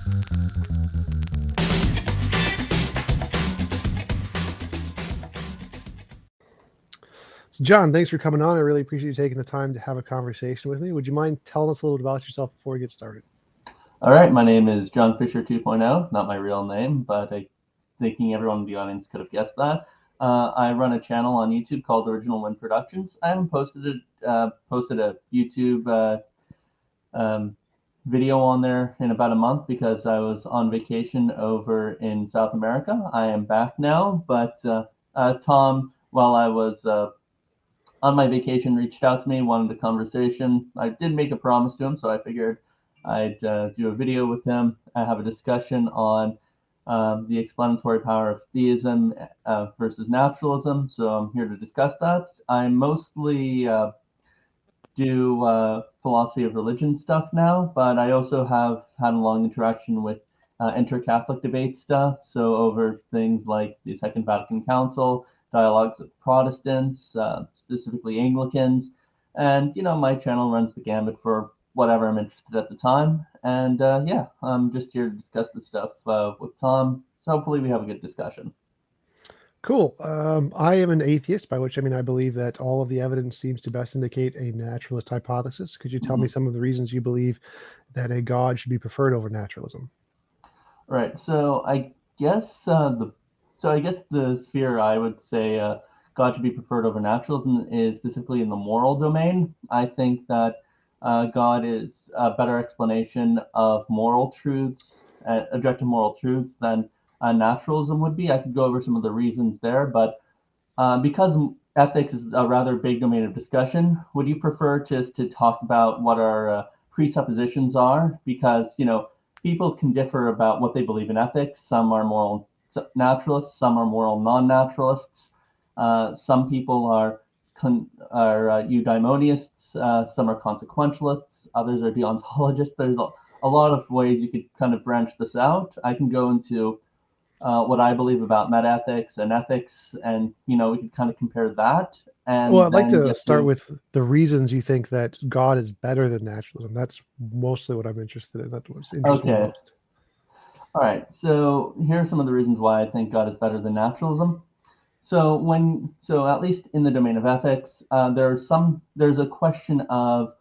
So, John, thanks for coming on. I really appreciate you taking the time to have a conversation with me. Would you mind telling us a little bit about yourself before we get started? All right, my name is John Fisher 2.0, not my real name, but thinking everyone in the audience could have guessed that. I run a channel on YouTube called Original Win Productions. I haven't posted a YouTube video on there in about a month because I was on vacation over in South America. I am back now, but Tom, while I was on my vacation, reached out to me, wanted a conversation. I did make a promise to him, so I figured I'd do a video with him. I have a discussion on the explanatory power of theism versus naturalism, so I'm here to discuss that. I mostly do philosophy of religion stuff now, but I also have had a long interaction with inter-Catholic debate stuff, so over things like the Second Vatican Council, dialogues with Protestants, specifically Anglicans, and my channel runs the gambit for whatever I'm interested at the time. And yeah, I'm just here to discuss this stuff with Tom. So hopefully we have a good discussion. Cool. I am an atheist, by which I mean I believe that all of the evidence seems to best indicate a naturalist hypothesis. Could you tell me some of the reasons you believe that a God should be preferred over naturalism? Right. So I guess the sphere I would say God should be preferred over naturalism is specifically in the moral domain. I think that God is a better explanation of moral truths, objective moral truths, than naturalism would be. I could go over some of the reasons there, but because ethics is a rather big domain of discussion, would you prefer just to talk about what our presuppositions are? Because, people can differ about what they believe in ethics. Some are moral naturalists, some are moral non-naturalists. Some people are eudaimonists, some are consequentialists, others are deontologists. There's a lot of ways you could kind of branch this out. I can go into what I believe about metaethics and ethics, and we could kind of compare that. And well, I'd like to start with the reasons you think that God is better than naturalism. That's mostly what I'm interested in. That's what's interesting me most. All right. So here are some of the reasons why I think God is better than naturalism. So at least in the domain of ethics, there's a question of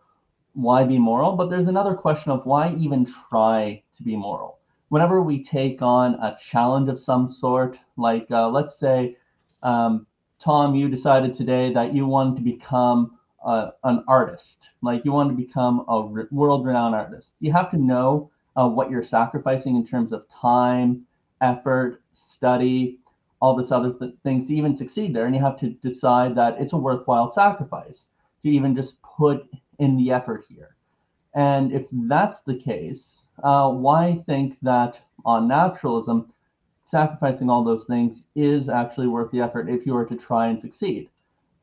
why be moral, but there's another question of why even try to be moral. Whenever we take on a challenge of some sort, like let's say, Tom, you decided today that you wanted to become an artist, like you want to become a world-renowned artist. You have to know what you're sacrificing in terms of time, effort, study, all this other things to even succeed there. And you have to decide that it's a worthwhile sacrifice to even just put in the effort here. And if that's the case, why think that on naturalism, sacrificing all those things is actually worth the effort if you were to try and succeed?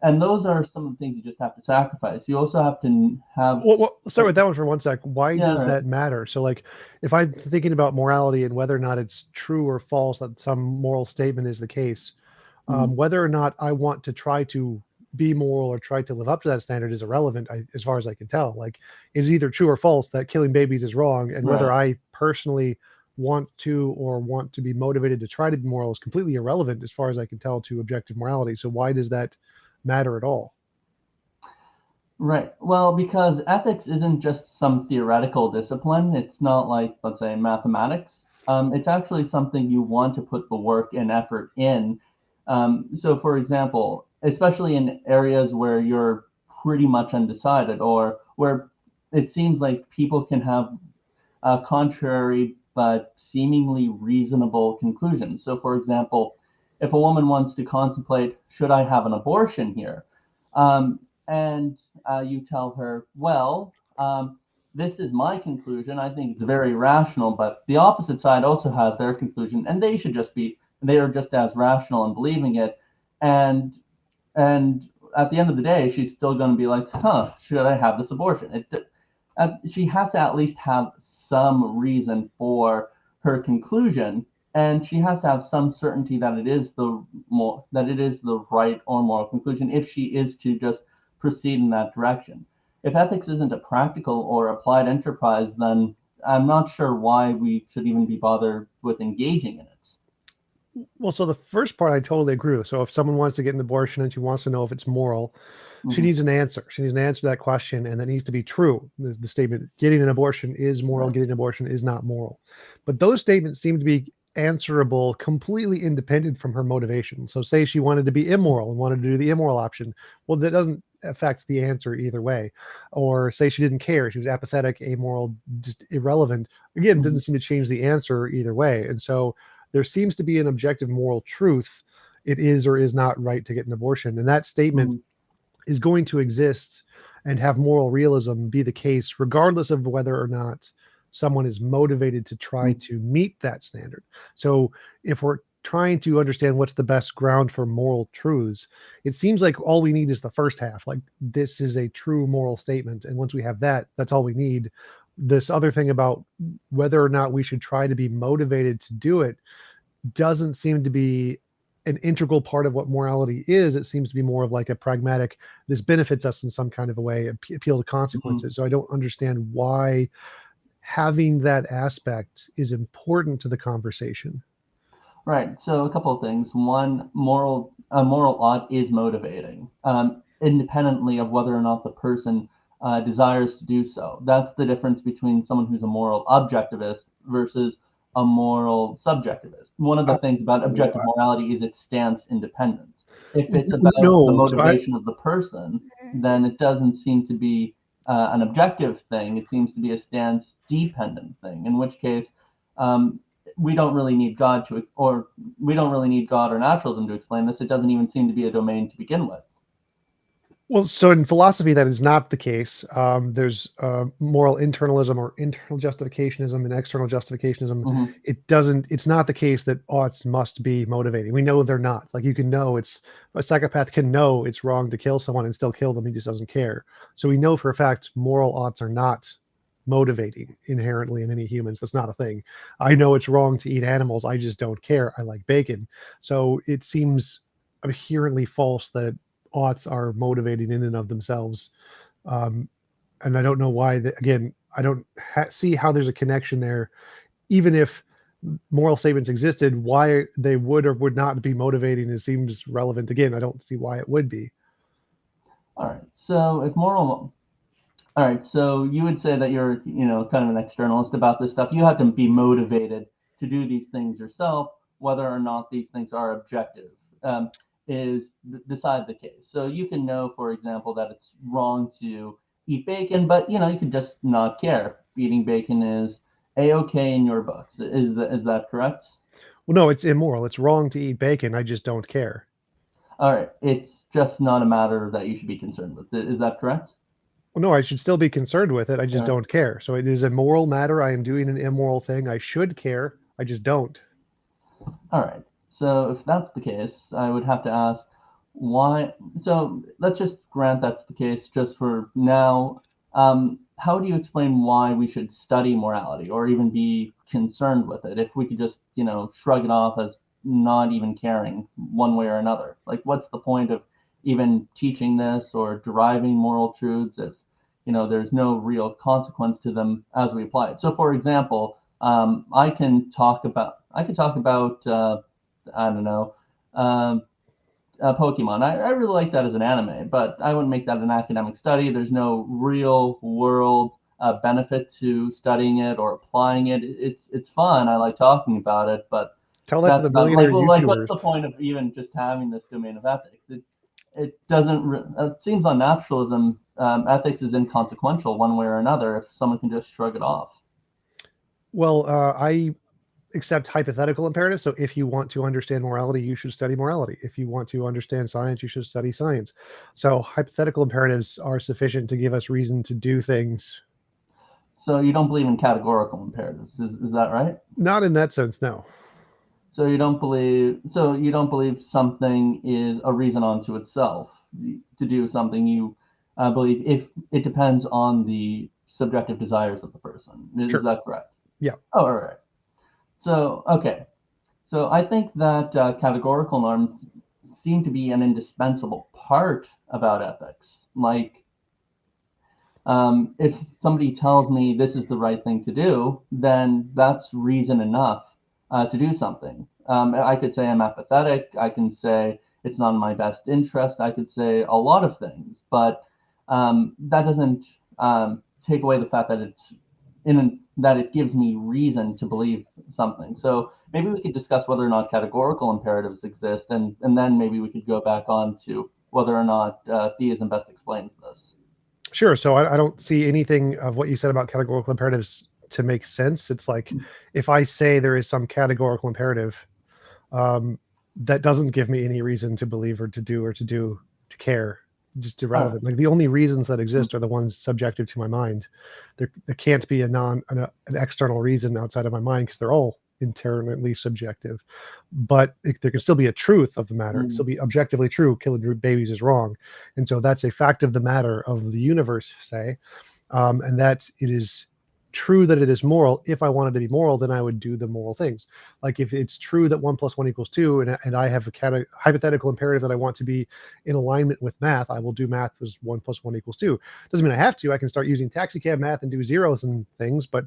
And those are some of the things you just have to sacrifice. You also have to have. Well, start with that one for 1 sec. Why does that matter? So, like, if I'm thinking about morality and whether or not it's true or false that some moral statement is the case, whether or not I want to try to be moral or try to live up to that standard is irrelevant, as far as I can tell. Like, it's either true or false that killing babies is wrong, and whether I personally want to be motivated to try to be moral is completely irrelevant as far as I can tell to objective morality. So why does that matter at all? Right. Well, because ethics isn't just some theoretical discipline. It's not like, let's say, mathematics. It's actually something you want to put the work and effort in. So, for example, especially in areas where you're pretty much undecided, or where it seems like people can have contrary but seemingly reasonable conclusions. So, for example, if a woman wants to contemplate, should I have an abortion here? And you tell her, well, this is my conclusion. I think it's very rational, but the opposite side also has their conclusion, and they are just as rational in believing it. And at the end of the day, she's still going to be like, should I have this abortion? She has to at least have some reason for her conclusion, and she has to have some certainty that it is the right or moral conclusion if she is to just proceed in that direction. If ethics isn't a practical or applied enterprise, then I'm not sure why we should even be bothered with engaging in it. Well, so the first part I totally agree with. So if someone wants to get an abortion and she wants to know if it's moral, she needs an answer. She needs an answer to that question, and that needs to be true. The statement, getting an abortion is moral, getting an abortion is not moral. But those statements seem to be answerable completely independent from her motivation. So say she wanted to be immoral and wanted to do the immoral option. Well, that doesn't affect the answer either way. Or say she didn't care, she was apathetic, amoral, just irrelevant. Again, it doesn't seem to change the answer either way. And so there seems to be an objective moral truth. It is or is not right to get an abortion. And that statement is going to exist and have moral realism be the case, regardless of whether or not someone is motivated to try to meet that standard. So if we're trying to understand what's the best ground for moral truths, it seems like all we need is the first half. Like, this is a true moral statement. And once we have that, that's all we need. This other thing about whether or not we should try to be motivated to do it doesn't seem to be an integral part of what morality is. It seems to be more of like a pragmatic, this benefits us in some kind of a way, appeal to consequences. So I don't understand why having that aspect is important to the conversation. Right. So a couple of things. One, a moral ought is motivating, independently of whether or not the person desires to do so. That's the difference between someone who's a moral objectivist versus a moral subjectivist. One of the things about objective morality is its stance independence. If it's about the motivation of the person, then it doesn't seem to be an objective thing. It seems to be a stance dependent thing, in which case we don't really need God or naturalism to explain this. It doesn't even seem to be a domain to begin with. Well, so in philosophy, that is not the case. There's moral internalism or internal justificationism and external justificationism. It's not the case that oughts must be motivating. We know they're not. Like, you can know a psychopath can know it's wrong to kill someone and still kill them. He just doesn't care. So we know for a fact moral oughts are not motivating inherently in any humans. That's not a thing. I know it's wrong to eat animals. I just don't care. I like bacon. So it seems inherently false that oughts are motivating in and of themselves. And I don't know why again, I don't see how there's a connection there. Even if moral statements existed, why they would or would not be motivating, it seems relevant. Again, I don't see why it would be. All right. So you would say that you're, kind of an externalist about this stuff. You have to be motivated to do these things yourself, whether or not these things are objective. Is beside the case. So you can know, for example, that it's wrong to eat bacon, but you could just not care. Eating bacon is a-okay in your books. Is that correct? Well, no, it's immoral. It's wrong to eat bacon. I just don't care. All right. It's just not a matter that you should be concerned with. Is that correct? Well, no, I should still be concerned with it. I just don't care. So it is a moral matter. I am doing an immoral thing. I should care. I just don't. All right. So if that's the case, I would have to ask why. So let's just grant that's the case just for now. How do you explain why we should study morality or even be concerned with it if we could just, shrug it off as not even caring one way or another? Like, what's the point of even teaching this or deriving moral truths if, there's no real consequence to them as we apply it? So, for example, I could talk about I don't know, Pokemon. I really like that as an anime, but I wouldn't make that an academic study. There's no real world benefit to studying it or applying it. It's fun. I like talking about it, but tell that to the millionaire YouTubers. Like, what's the point of even just having this domain of ethics? It doesn't. It seems on naturalism, ethics is inconsequential one way or another if someone can just shrug it off. Well, I accept hypothetical imperatives. So if you want to understand morality, you should study morality. If you want to understand science, you should study science. So hypothetical imperatives are sufficient to give us reason to do things. So you don't believe in categorical imperatives, is that right? Not in that sense, no. So you don't believe something is a reason unto itself to do something. You believe if it depends on the subjective desires of the person. Is that correct? Yeah. Oh, all right. So, okay. So I think that categorical norms seem to be an indispensable part about ethics. Like, If somebody tells me this is the right thing to do, then that's reason enough to do something. I could say I'm apathetic. I can say it's not in my best interest. I could say a lot of things, but that doesn't take away the fact that that it gives me reason to believe something. So maybe we could discuss whether or not categorical imperatives exist, and then maybe we could go back on to whether or not theism best explains this. Sure. So I don't see anything of what you said about categorical imperatives to make sense. It's like if I say there is some categorical imperative, that doesn't give me any reason to believe or to care, just irrelevant. Like the only reasons that exist are the ones subjective to my mind. There can't be an external reason outside of my mind because they're all internally subjective. But there can still be a truth of the matter. It can still be objectively true. Killing babies is wrong, and so that's a fact of the matter of the universe, say, and that it is true that it is moral. If I wanted to be moral, then I would do the moral things. Like if it's true that 1 + 1 = 2, and I have a hypothetical imperative that I want to be in alignment with math, I will do math as 1 + 1 = 2. Doesn't mean I have to. I can start using taxicab math and do zeros and things, but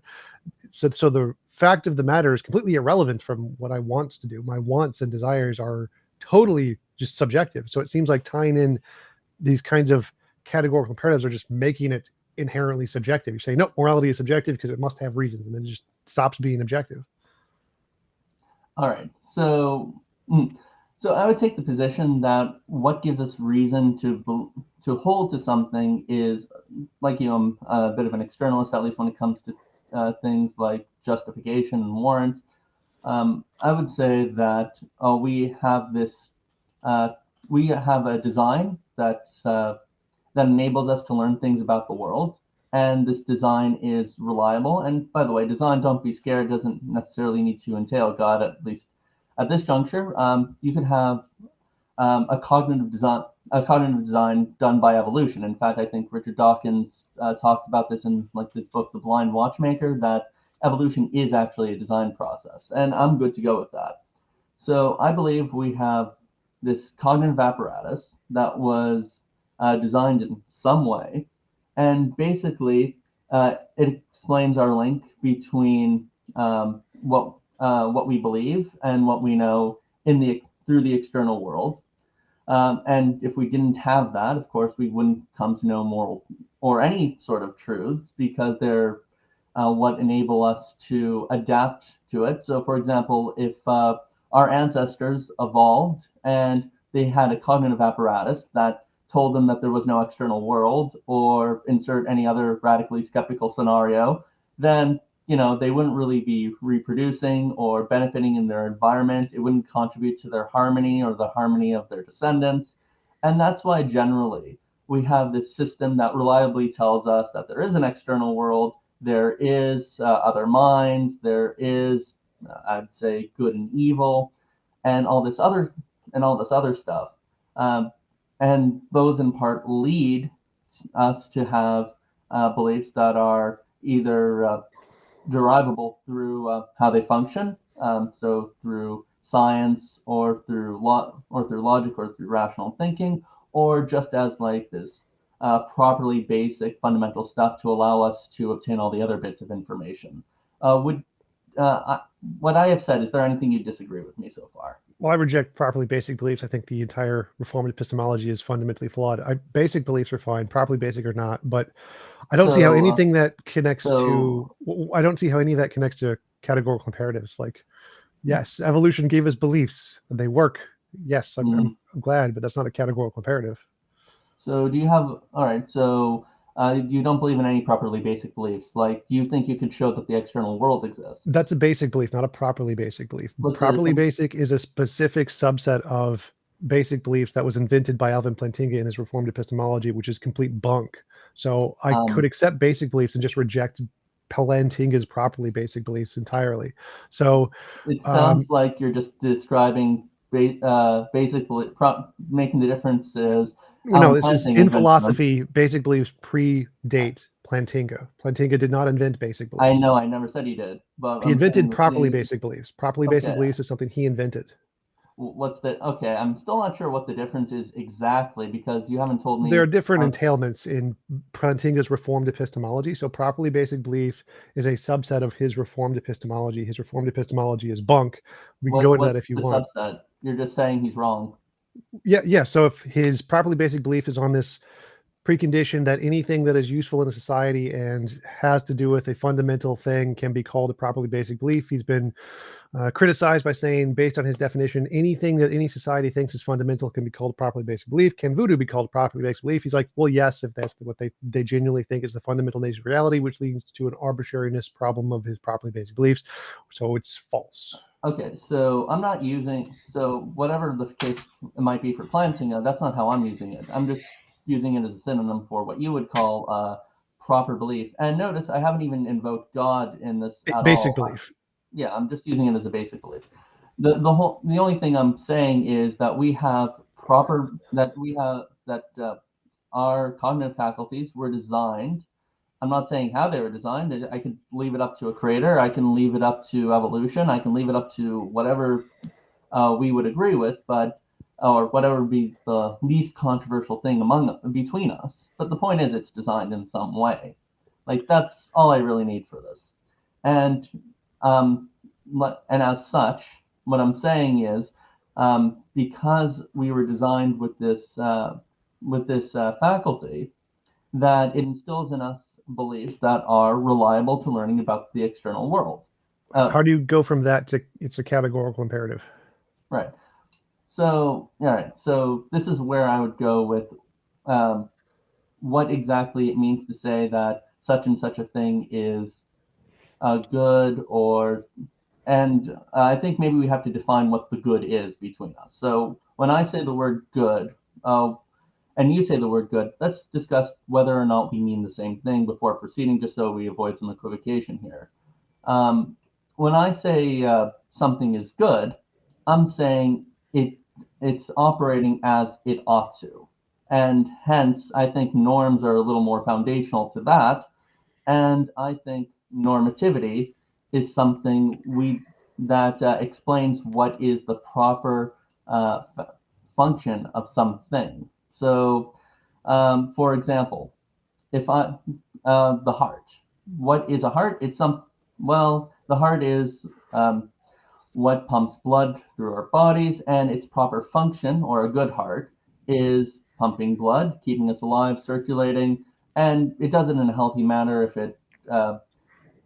so the fact of the matter is completely irrelevant from what I want to do. My wants and desires are totally just subjective. So it seems like tying in these kinds of categorical imperatives are just making it inherently subjective. You say, no, morality is subjective because it must have reasons, and then it just stops being objective. All right. So I would take the position that what gives us reason to hold to something is, like you, I'm a bit of an externalist, at least when it comes to things like justification and warrants. I would say that we have a design that enables us to learn things about the world. And this design is reliable. And by the way, design, don't be scared, doesn't necessarily need to entail God, at least at this juncture. You could have a cognitive design done by evolution. In fact, I think Richard Dawkins talks about this in like this book, The Blind Watchmaker, that evolution is actually a design process. And I'm good to go with that. So I believe we have this cognitive apparatus that was designed in some way, and basically it explains our link between what we believe and what we know through the external world. And if we didn't have that, of course, we wouldn't come to know moral or any sort of truths, because they're what enable us to adapt to it. So, for example, if our ancestors evolved and they had a cognitive apparatus that told them that there was no external world, or insert any other radically skeptical scenario, then they wouldn't really be reproducing or benefiting in their environment. It wouldn't contribute to their harmony or the harmony of their descendants. And that's why generally we have this system that reliably tells us that there is an external world, there is other minds, there is, I'd say, good and evil, and all this other stuff. And those in part lead us to have beliefs that are either derivable through how they function, so through science or through logic or through rational thinking, or just as like this properly basic fundamental stuff to allow us to obtain all the other bits of information. What I have said, is there anything you disagree with me so far? Well, I reject properly basic beliefs. I think the entire Reformed epistemology is fundamentally flawed. Basic beliefs are fine, properly basic or not, but I don't see how anything that connects to. I don't see how any of that connects to categorical imperatives. Like, yes, evolution gave us beliefs and they work. Yes, I'm glad, but that's not a categorical imperative. So do you have? All right. So you don't believe in any properly basic beliefs. Like, you think you could show that the external world exists? That's a basic belief, not a properly basic belief. Properly basic is a specific subset of basic beliefs that was invented by Alvin Plantinga in his Reformed epistemology, which is complete bunk. So I could accept basic beliefs and just reject Plantinga's properly basic beliefs entirely. So it sounds like you're just describing basic belief, making the difference is. No, this is in philosophy. Basic beliefs predate Plantinga. Plantinga did not invent basic beliefs. I know, I never said he did, but he invented properly basic beliefs. Properly basic beliefs is something he invented. Okay, I'm still not sure what the difference is exactly, because you haven't told There are me. different entailments in Plantinga's Reformed epistemology. So properly basic belief is a subset of his Reformed epistemology. His Reformed epistemology is bunk. We can go into that What's if you the want. subset? You're just saying he's wrong. Yeah. So if his properly basic belief is on this precondition that anything that is useful in a society and has to do with a fundamental thing can be called a properly basic belief. He's been criticized by saying, based on his definition, anything that any society thinks is fundamental can be called a properly basic belief. Can voodoo be called a properly basic belief? He's like, well, yes, if that's what they genuinely think is the fundamental nature of reality, which leads to an arbitrariness problem of his properly basic beliefs. So it's false. Okay, so I'm not using, so whatever the case it might be for Plantinga, that's not how I'm using it. I'm just using it as a synonym for what you would call proper belief. And notice I haven't even invoked God in this at Basic all. belief. Yeah, I'm just using it as a basic belief. The only thing I'm saying is that our cognitive faculties were designed. I'm not saying how they were designed. I could leave it up to a creator. I can leave it up to evolution. I can leave it up to whatever we would agree with, or whatever would be the least controversial thing between us. But the point is, it's designed in some way. Like, that's all I really need for this. And as such, what I'm saying is, because we were designed with this faculty, that it instills in us beliefs that are reliable to learning about the external world. How do you go from that to it's a categorical imperative? Right. So, all right. So this is where I would go with what exactly it means to say that such and such a thing is good, and I think maybe we have to define what the good is between us. So when I say the word good, and you say the word good, let's discuss whether or not we mean the same thing before proceeding, just so we avoid some equivocation here. When I say something is good, I'm saying it's operating as it ought to. And hence, I think norms are a little more foundational to that. And I think normativity is something that explains what is the proper function of something. So, for example, if the heart, what is a heart? The heart is what pumps blood through our bodies, and its proper function, or a good heart, is pumping blood, keeping us alive, circulating, and it does it in a healthy manner if it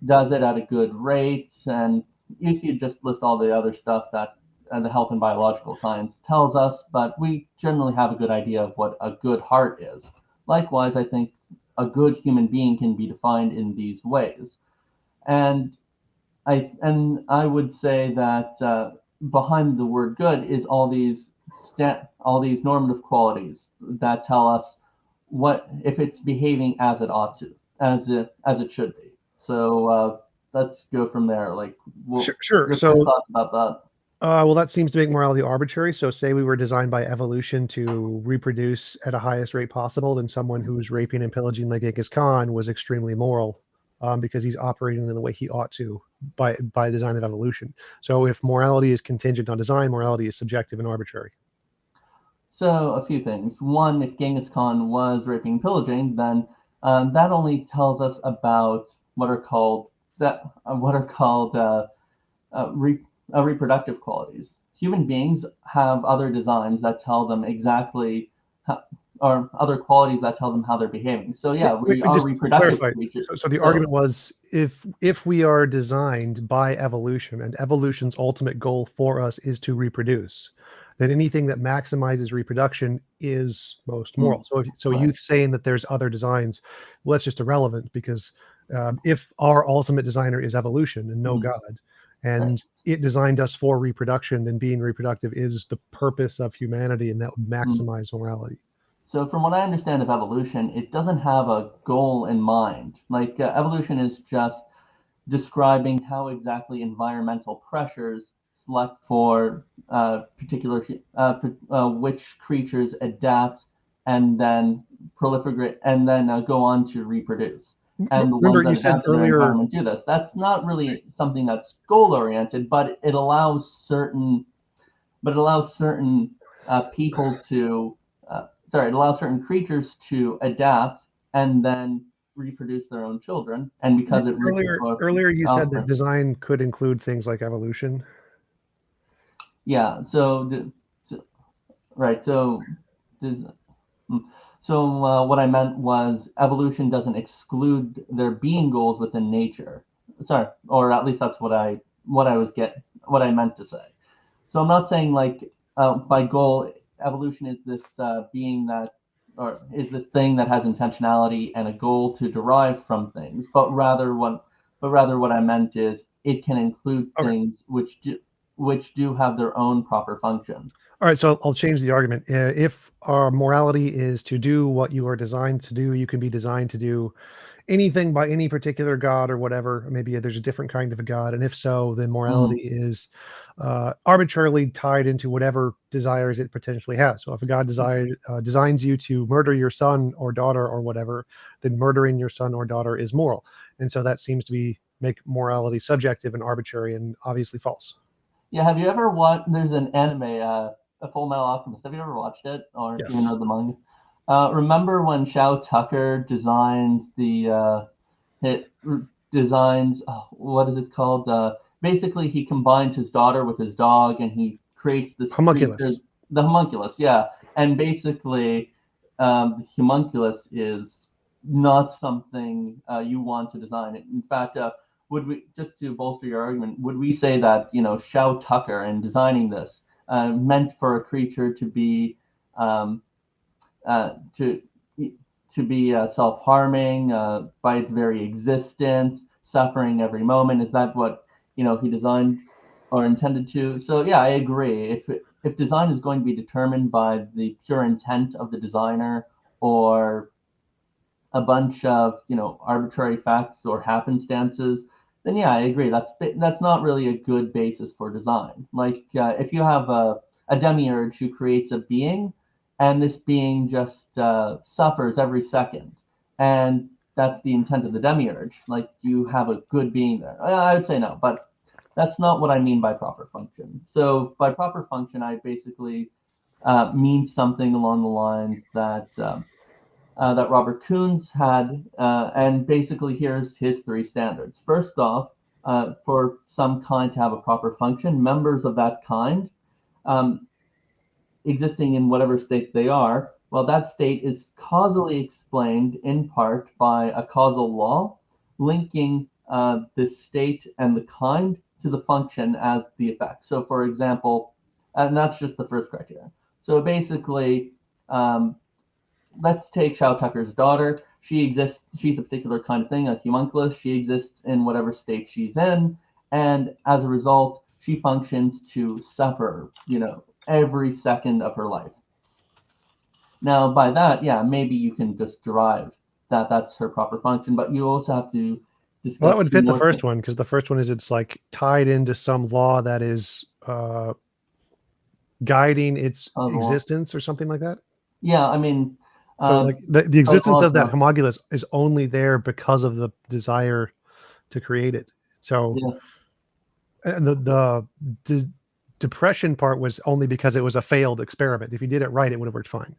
does it at a good rate. And you could just list all the other stuff that the health and biological science tells us, but we generally have a good idea of what a good heart is. Likewise, I think a good human being can be defined in these ways. And I would say that behind the word good is all these normative qualities that tell us what if it's behaving as it ought to, as it should be. So let's go from there. Like, Sure. Your So, first thoughts about that? well, that seems to make morality arbitrary. So, say we were designed by evolution to reproduce at a highest rate possible, then someone who's raping and pillaging like Genghis Khan was extremely moral because he's operating in the way he ought to by design of evolution. So, if morality is contingent on design, morality is subjective and arbitrary. So a few things. One, if Genghis Khan was raping and pillaging, then that only tells us about what are called reproductive qualities. Human beings have other designs that tell them exactly, or other qualities that tell them how they're behaving. So yeah, we are Just reproductive clarify. creatures. So the argument was if we are designed by evolution and evolution's ultimate goal for us is to reproduce, then anything that maximizes reproduction is most moral. So Right. you saying that there's other designs, well, that's just irrelevant because if our ultimate designer is evolution and no God, and it designed us for reproduction, then being reproductive is the purpose of humanity, and that would maximize morality. So from what I understand of evolution, it doesn't have a goal in mind. Like evolution is just describing how exactly environmental pressures select for which creatures adapt and then proliferate and then go on to reproduce. And the Remember, ones that you said adapt to their earlier. environment do this. That's not really something that's goal oriented, but it allows certain but it allows certain people to, it allows certain creatures to adapt and then reproduce their own children. And because it Earlier you said that design could include things like evolution. Yeah. Right. So what I meant was evolution doesn't exclude there being goals within nature. Sorry, or at least that's what I meant to say. So I'm not saying like by goal evolution is this being that, or is this thing that has intentionality and a goal to derive from things, but rather what I meant is it can include things which do have their own proper function. All right, so I'll change the argument. If our morality is to do what you are designed to do, you can be designed to do anything by any particular god or whatever. Maybe there's a different kind of a god, and if so, then morality is arbitrarily tied into whatever desires it potentially has. So if a god designs you to murder your son or daughter or whatever, then murdering your son or daughter is moral. And so that seems to make morality subjective and arbitrary and obviously false. Yeah, have you ever watched? There's an anime, A Full Metal Alchemist. Have you ever watched it, or Yes. even read the manga? Remember when Shao Tucker designs what is it called? Basically, he combines his daughter with his dog, and he creates this homunculus. Creature, the homunculus, yeah. And basically, the homunculus is not something you want to design. In fact, would we, just to bolster your argument, would we say that Shao Tucker in designing this meant for a creature to be self-harming by its very existence, suffering every moment? Is that what he designed or intended to? So yeah, I agree. If design is going to be determined by the pure intent of the designer or a bunch of arbitrary facts or happenstances, then yeah, I agree. That's not really a good basis for design. Like if you have a demiurge who creates a being, and this being just suffers every second, and that's the intent of the demiurge, like you have a good being there. I would say no, but that's not what I mean by proper function. So by proper function, I basically mean something along the lines that that Robert Koons had, and basically here's his three standards. First off, for some kind to have a proper function, members of that kind existing in whatever state they are, well, that state is causally explained in part by a causal law linking the state and the kind to the function as the effect. So for example, and that's just the first criteria. So basically, let's take Shao Tucker's daughter. She's a particular kind of thing, a homunculus. She exists in whatever state she's in, and as a result, she functions to suffer, every second of her life. Now, by that, yeah, maybe you can just derive that that's her proper function, but you also have to discuss. Well, that would fit the first one, because the first one is it's like tied into some law that is guiding its existence or something like that. Yeah, I mean, so like the existence of that homunculus is only there because of the desire to create it. So, yeah. And the depression part was only because it was a failed experiment. If you did it right, it would have worked fine.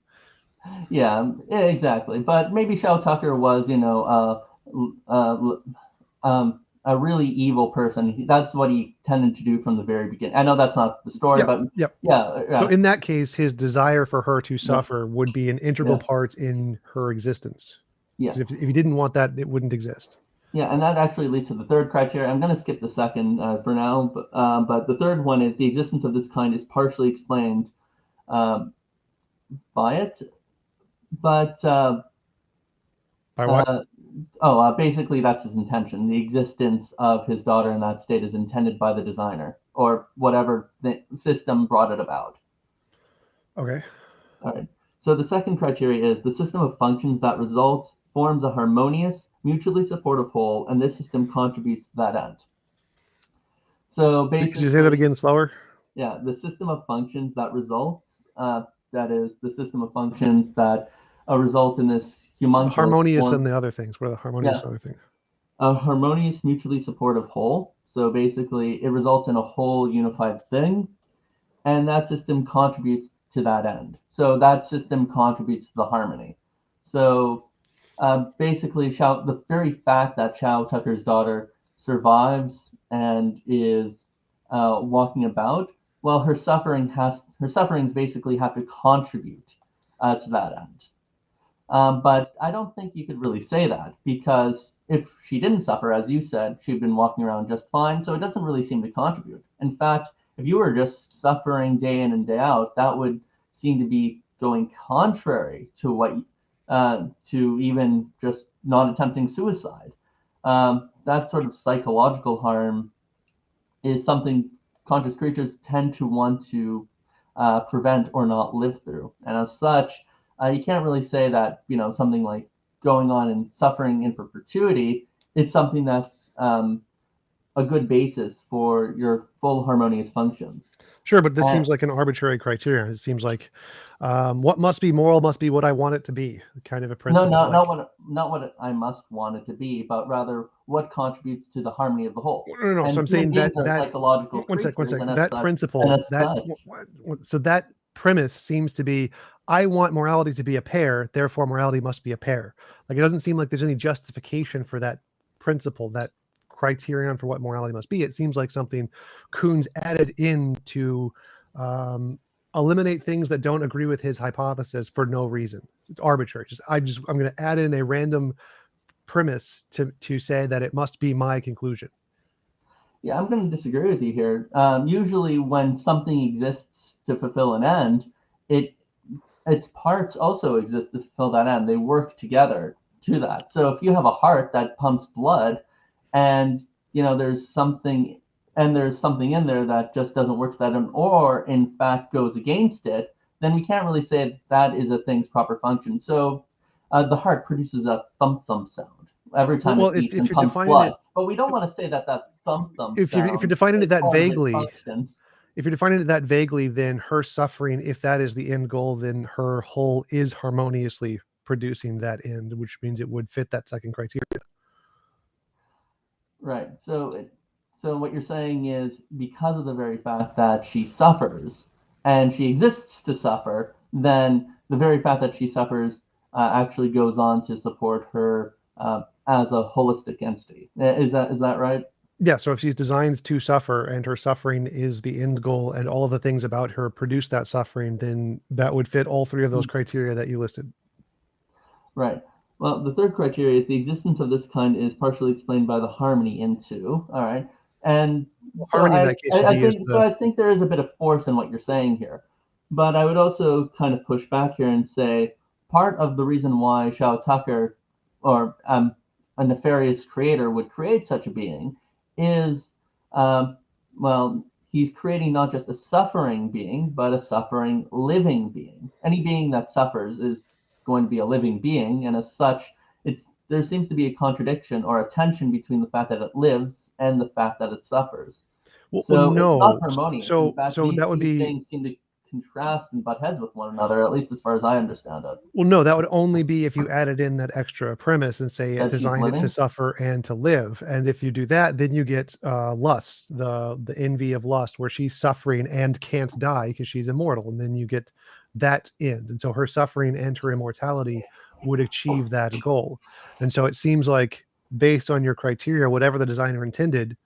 Yeah, exactly. But maybe Shao Tucker was, a really evil person. That's what he tended to do from the very beginning. I know that's not the story, but yeah. So in that case, his desire for her to suffer would be an integral part in her existence. Yeah. If he didn't want that, it wouldn't exist. Yeah, and that actually leads to the third criteria. I'm going to skip the second for now, but the third one is the existence of this kind is partially explained by it, but by what? Basically that's his intention. The existence of his daughter in that state is intended by the designer or whatever the system brought it about. Okay. All right. So the second criteria is the system of functions that results forms a harmonious, mutually supportive whole, and this system contributes to that end. So basically, could you say that again slower? Yeah, the system of functions that results, that is the system of functions that result in this homunculus. Harmonious and the other things. What are the harmonious other things? A harmonious, mutually supportive whole. So basically, it results in a whole unified thing. and that system contributes to that end. So that system contributes to the harmony. So basically, the very fact that Chow Tucker's daughter survives and is walking about, well, her sufferings basically have to contribute to that end. But I don't think you could really say that, because if she didn't suffer, as you said, she'd been walking around just fine. So it doesn't really seem to contribute. In fact, if you were just suffering day in and day out, that would seem to be going contrary to what, to even just not attempting suicide. That sort of psychological harm is something conscious creatures tend to want to prevent or not live through. And as such, you can't really say that, something like going on and suffering in perpetuity is something that's a good basis for your full harmonious functions. Sure, but this seems like an arbitrary criterion. It seems like what must be moral must be what I want it to be, kind of a principle. No, not what I must want it to be, but rather what contributes to the harmony of the whole. No. And so I'm saying that psychological one sec. That such, principle, so that premise seems to be, I want morality to be a pair, therefore morality must be a pair. Like, it doesn't seem like there's any justification for that principle, that criterion for what morality must be. It seems like something Kuhn's added in to eliminate things that don't agree with his hypothesis for no reason. It's arbitrary. I'm going to add in a random premise to say that it must be my conclusion. Yeah, I'm going to disagree with you here. Usually when something exists to fulfill an end, its parts also exist to fulfill that end. They work together to that. So if you have a heart that pumps blood, and there's something in there that just doesn't work to that end, or in fact goes against it, then we can't really say that is a thing's proper function. So the heart produces a thump thump sound every time it beats and pumps blood. But we don't want to say that thump thump. If you're defining it that vaguely, then her suffering, if that is the end goal, then her whole is harmoniously producing that end, which means it would fit that second criteria. Right. So what you're saying is, because of the very fact that she suffers and she exists to suffer, then the very fact that she suffers actually goes on to support her as a holistic entity. Is that right? Yeah. So if she's designed to suffer and her suffering is the end goal, and all of the things about her produce that suffering, then that would fit all three of those criteria that you listed. Right. Well, the third criteria is the existence of this kind is partially explained by the harmony into. All right. And so I think there is a bit of force in what you're saying here. But I would also kind of push back here and say part of the reason why Chow Tucker, or a nefarious creator, would create such a being is, he's creating not just a suffering being, but a suffering living being. Any being that suffers is going to be a living being, and as such, there seems to be a contradiction or a tension between the fact that it lives and the fact that it suffers. It's not harmonious. In fact, that would be, things seem to contrast and butt heads with one another, at least as far as I understand it. Well, no, that would only be if you added in that extra premise and say it designed it to suffer and to live. And if you do that, then you get lust, the envy of lust, where she's suffering and can't die because she's immortal, and then you get that end. And so her suffering and her immortality would achieve that goal. And so it seems like, based on your criteria, whatever the designer intended,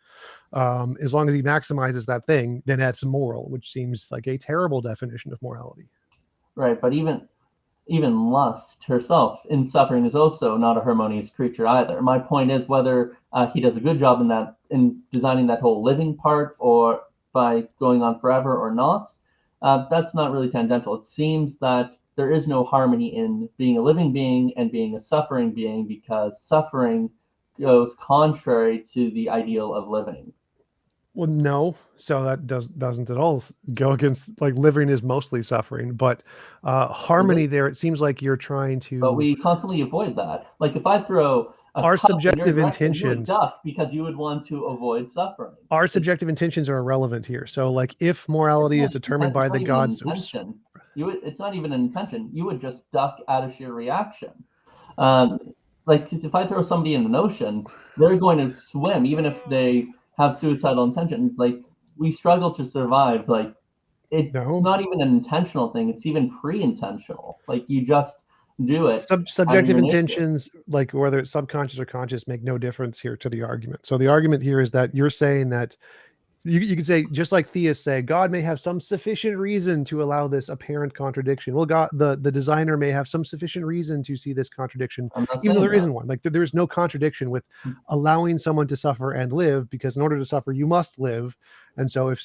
as long as he maximizes that thing, then that's moral, which seems like a terrible definition of morality. Right, but even lust herself in suffering is also not a harmonious creature either. My point is whether he does a good job in designing that whole living part, or by going on forever or not, that's not really tangential. It seems that there is no harmony in being a living being and being a suffering being, because suffering goes contrary to the ideal of living. Well, no. So that doesn't at all go against, like, living is mostly suffering, but harmony there, it seems like you're trying to. But we constantly avoid that. Like, if I throw our subjective intentions, you would duck because you would want to avoid suffering. Our subjective intentions are irrelevant here. So, like, if morality is determined by the gods, it's not even an intention. You would just duck out of sheer reaction. Like, if I throw somebody in an ocean, they're going to swim even if they have suicidal intentions. Like, we struggle to survive, like, it's No. not even an intentional thing. It's even pre-intentional. Like you just do it out of Subjective your nature. intentions, like whether it's subconscious or conscious, make no difference here to the argument. So the argument here is that you're saying that you could say, just like theists say, God may have some sufficient reason to allow this apparent contradiction. Well, God, the designer may have some sufficient reason to see this contradiction, I'm not even though saying there isn't that. one. Like there's no contradiction with allowing someone to suffer and live, because in order to suffer, you must live. And so if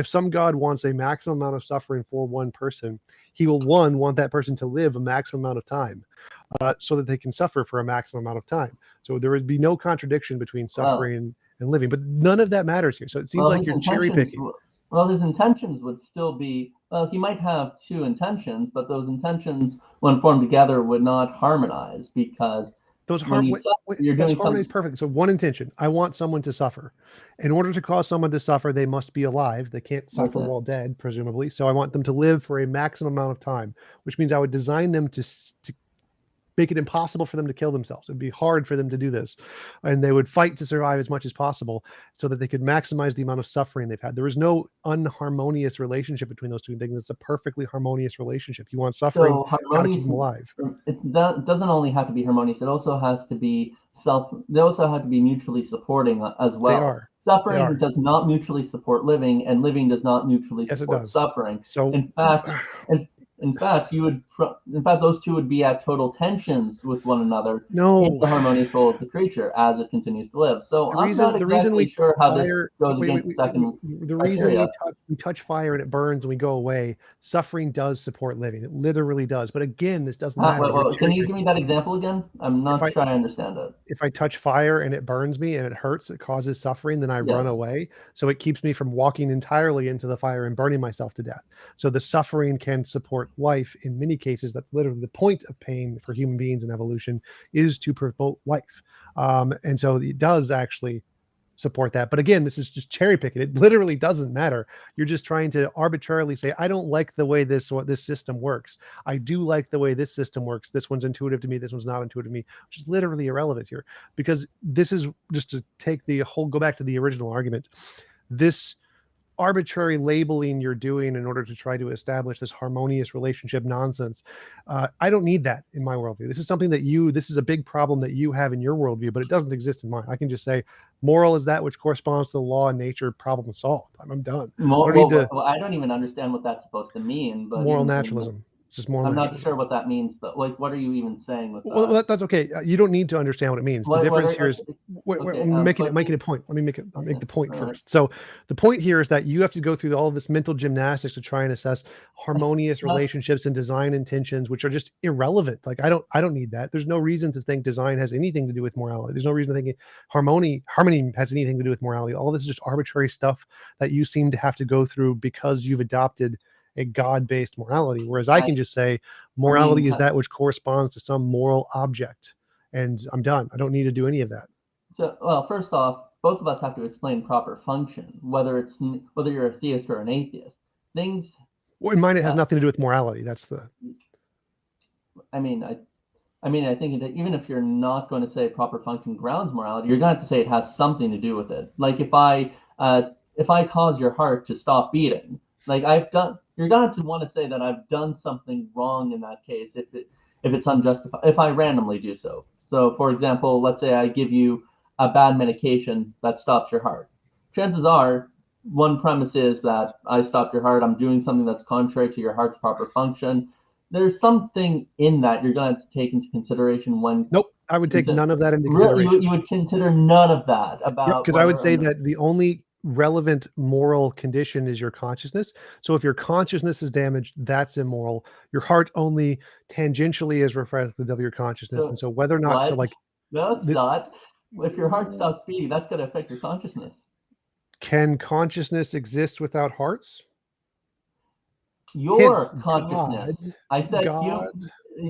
some God wants a maximum amount of suffering for one person, he will want that person to live a maximum amount of time, so that they can suffer for a maximum amount of time. So there would be no contradiction between suffering and living, but none of that matters here. So it seems like you're cherry picking. Well, his intentions would still be, well, he might have two intentions, but those intentions, when formed together, would not harmonize, because Those when you suffer, you're doing harmonize perfectly. So one intention, I want someone to suffer. In order to cause someone to suffer, they must be alive. They can't suffer while dead, presumably. So I want them to live for a maximum amount of time, which means I would design them to make it impossible for them to kill themselves. It'd be hard for them to do this, and they would fight to survive as much as possible so that they could maximize the amount of suffering they've had. There is no unharmonious relationship between those two things. It's a perfectly harmonious relationship. You want suffering, so gotta keep them alive. It doesn't only have to be harmonious. It also has to be they also have to be mutually supporting as well. They are. Suffering does not mutually support living, and living does not mutually support suffering. So in fact, those two would be at total tensions with one another in the harmonious role of the creature as it continues to live. So I'm not exactly sure how this goes against the second criteria. The reason we touch fire and it burns and we go away, suffering does support living. It literally does. But again, this doesn't matter. Can you give me that example again? I'm not sure I understand it. If I touch fire and it burns me and it hurts, it causes suffering, then I run away. So it keeps me from walking entirely into the fire and burning myself to death. So the suffering can support life. In many cases, that's literally the point of pain for human beings in evolution, is to promote life. And so it does actually support that. But again, this is just cherry picking. It literally doesn't matter. You're just trying to arbitrarily say, I don't like the way this system works. I do like the way this system works. This one's intuitive to me. This one's not intuitive to me, which is literally irrelevant here, because this is just to go back to the original argument. This arbitrary labeling you're doing in order to try to establish this harmonious relationship nonsense. I don't need that in my worldview. This is something that this is a big problem that you have in your worldview, but it doesn't exist in mine. I can just say moral is that which corresponds to the law and nature, problem solved. I'm done. I don't even understand what that's supposed to mean. But moral naturalism. It's just moral naturalism. I'm not sure what that means, though. Like, what are you even saying with that? Well, that's okay. You don't need to understand what it means. The difference here is I'm making a point. Let me make the point first. So the point here is that you have to go through all of this mental gymnastics to try and assess harmonious relationships and design intentions, which are just irrelevant. Like I don't need that. There's no reason to think design has anything to do with morality. There's no reason to think harmony has anything to do with morality. All this is just arbitrary stuff that you seem to have to go through because you've adopted a God-based morality, whereas I can just say morality is that which corresponds to some moral object, and I'm done. I don't need to do any of that. So, well, first off, both of us have to explain proper function, whether you're a theist or an atheist. Well, in mine, it has nothing to do with morality. That's the. I think that even if you're not going to say proper function grounds morality, you're going to have to say it has something to do with it. Like if I cause your heart to stop beating, like you're going to want to say that I've done something wrong in that case if it's unjustified, if I randomly do so. So, for example, let's say I give you a bad medication that stops your heart. Chances are, one premise is that I stopped your heart. I'm doing something that's contrary to your heart's proper function. There's something in that you're going to take into consideration when. Nope, I would take none of that into consideration. You would consider none of that about. Because I would say that the only relevant moral condition is your consciousness. So if your consciousness is damaged, that's immoral. Your heart only tangentially is reflective of your consciousness, and so whether or not no, it's not. If your heart stops beating, that's going to affect your consciousness. Can consciousness exist without hearts? Your consciousness. I said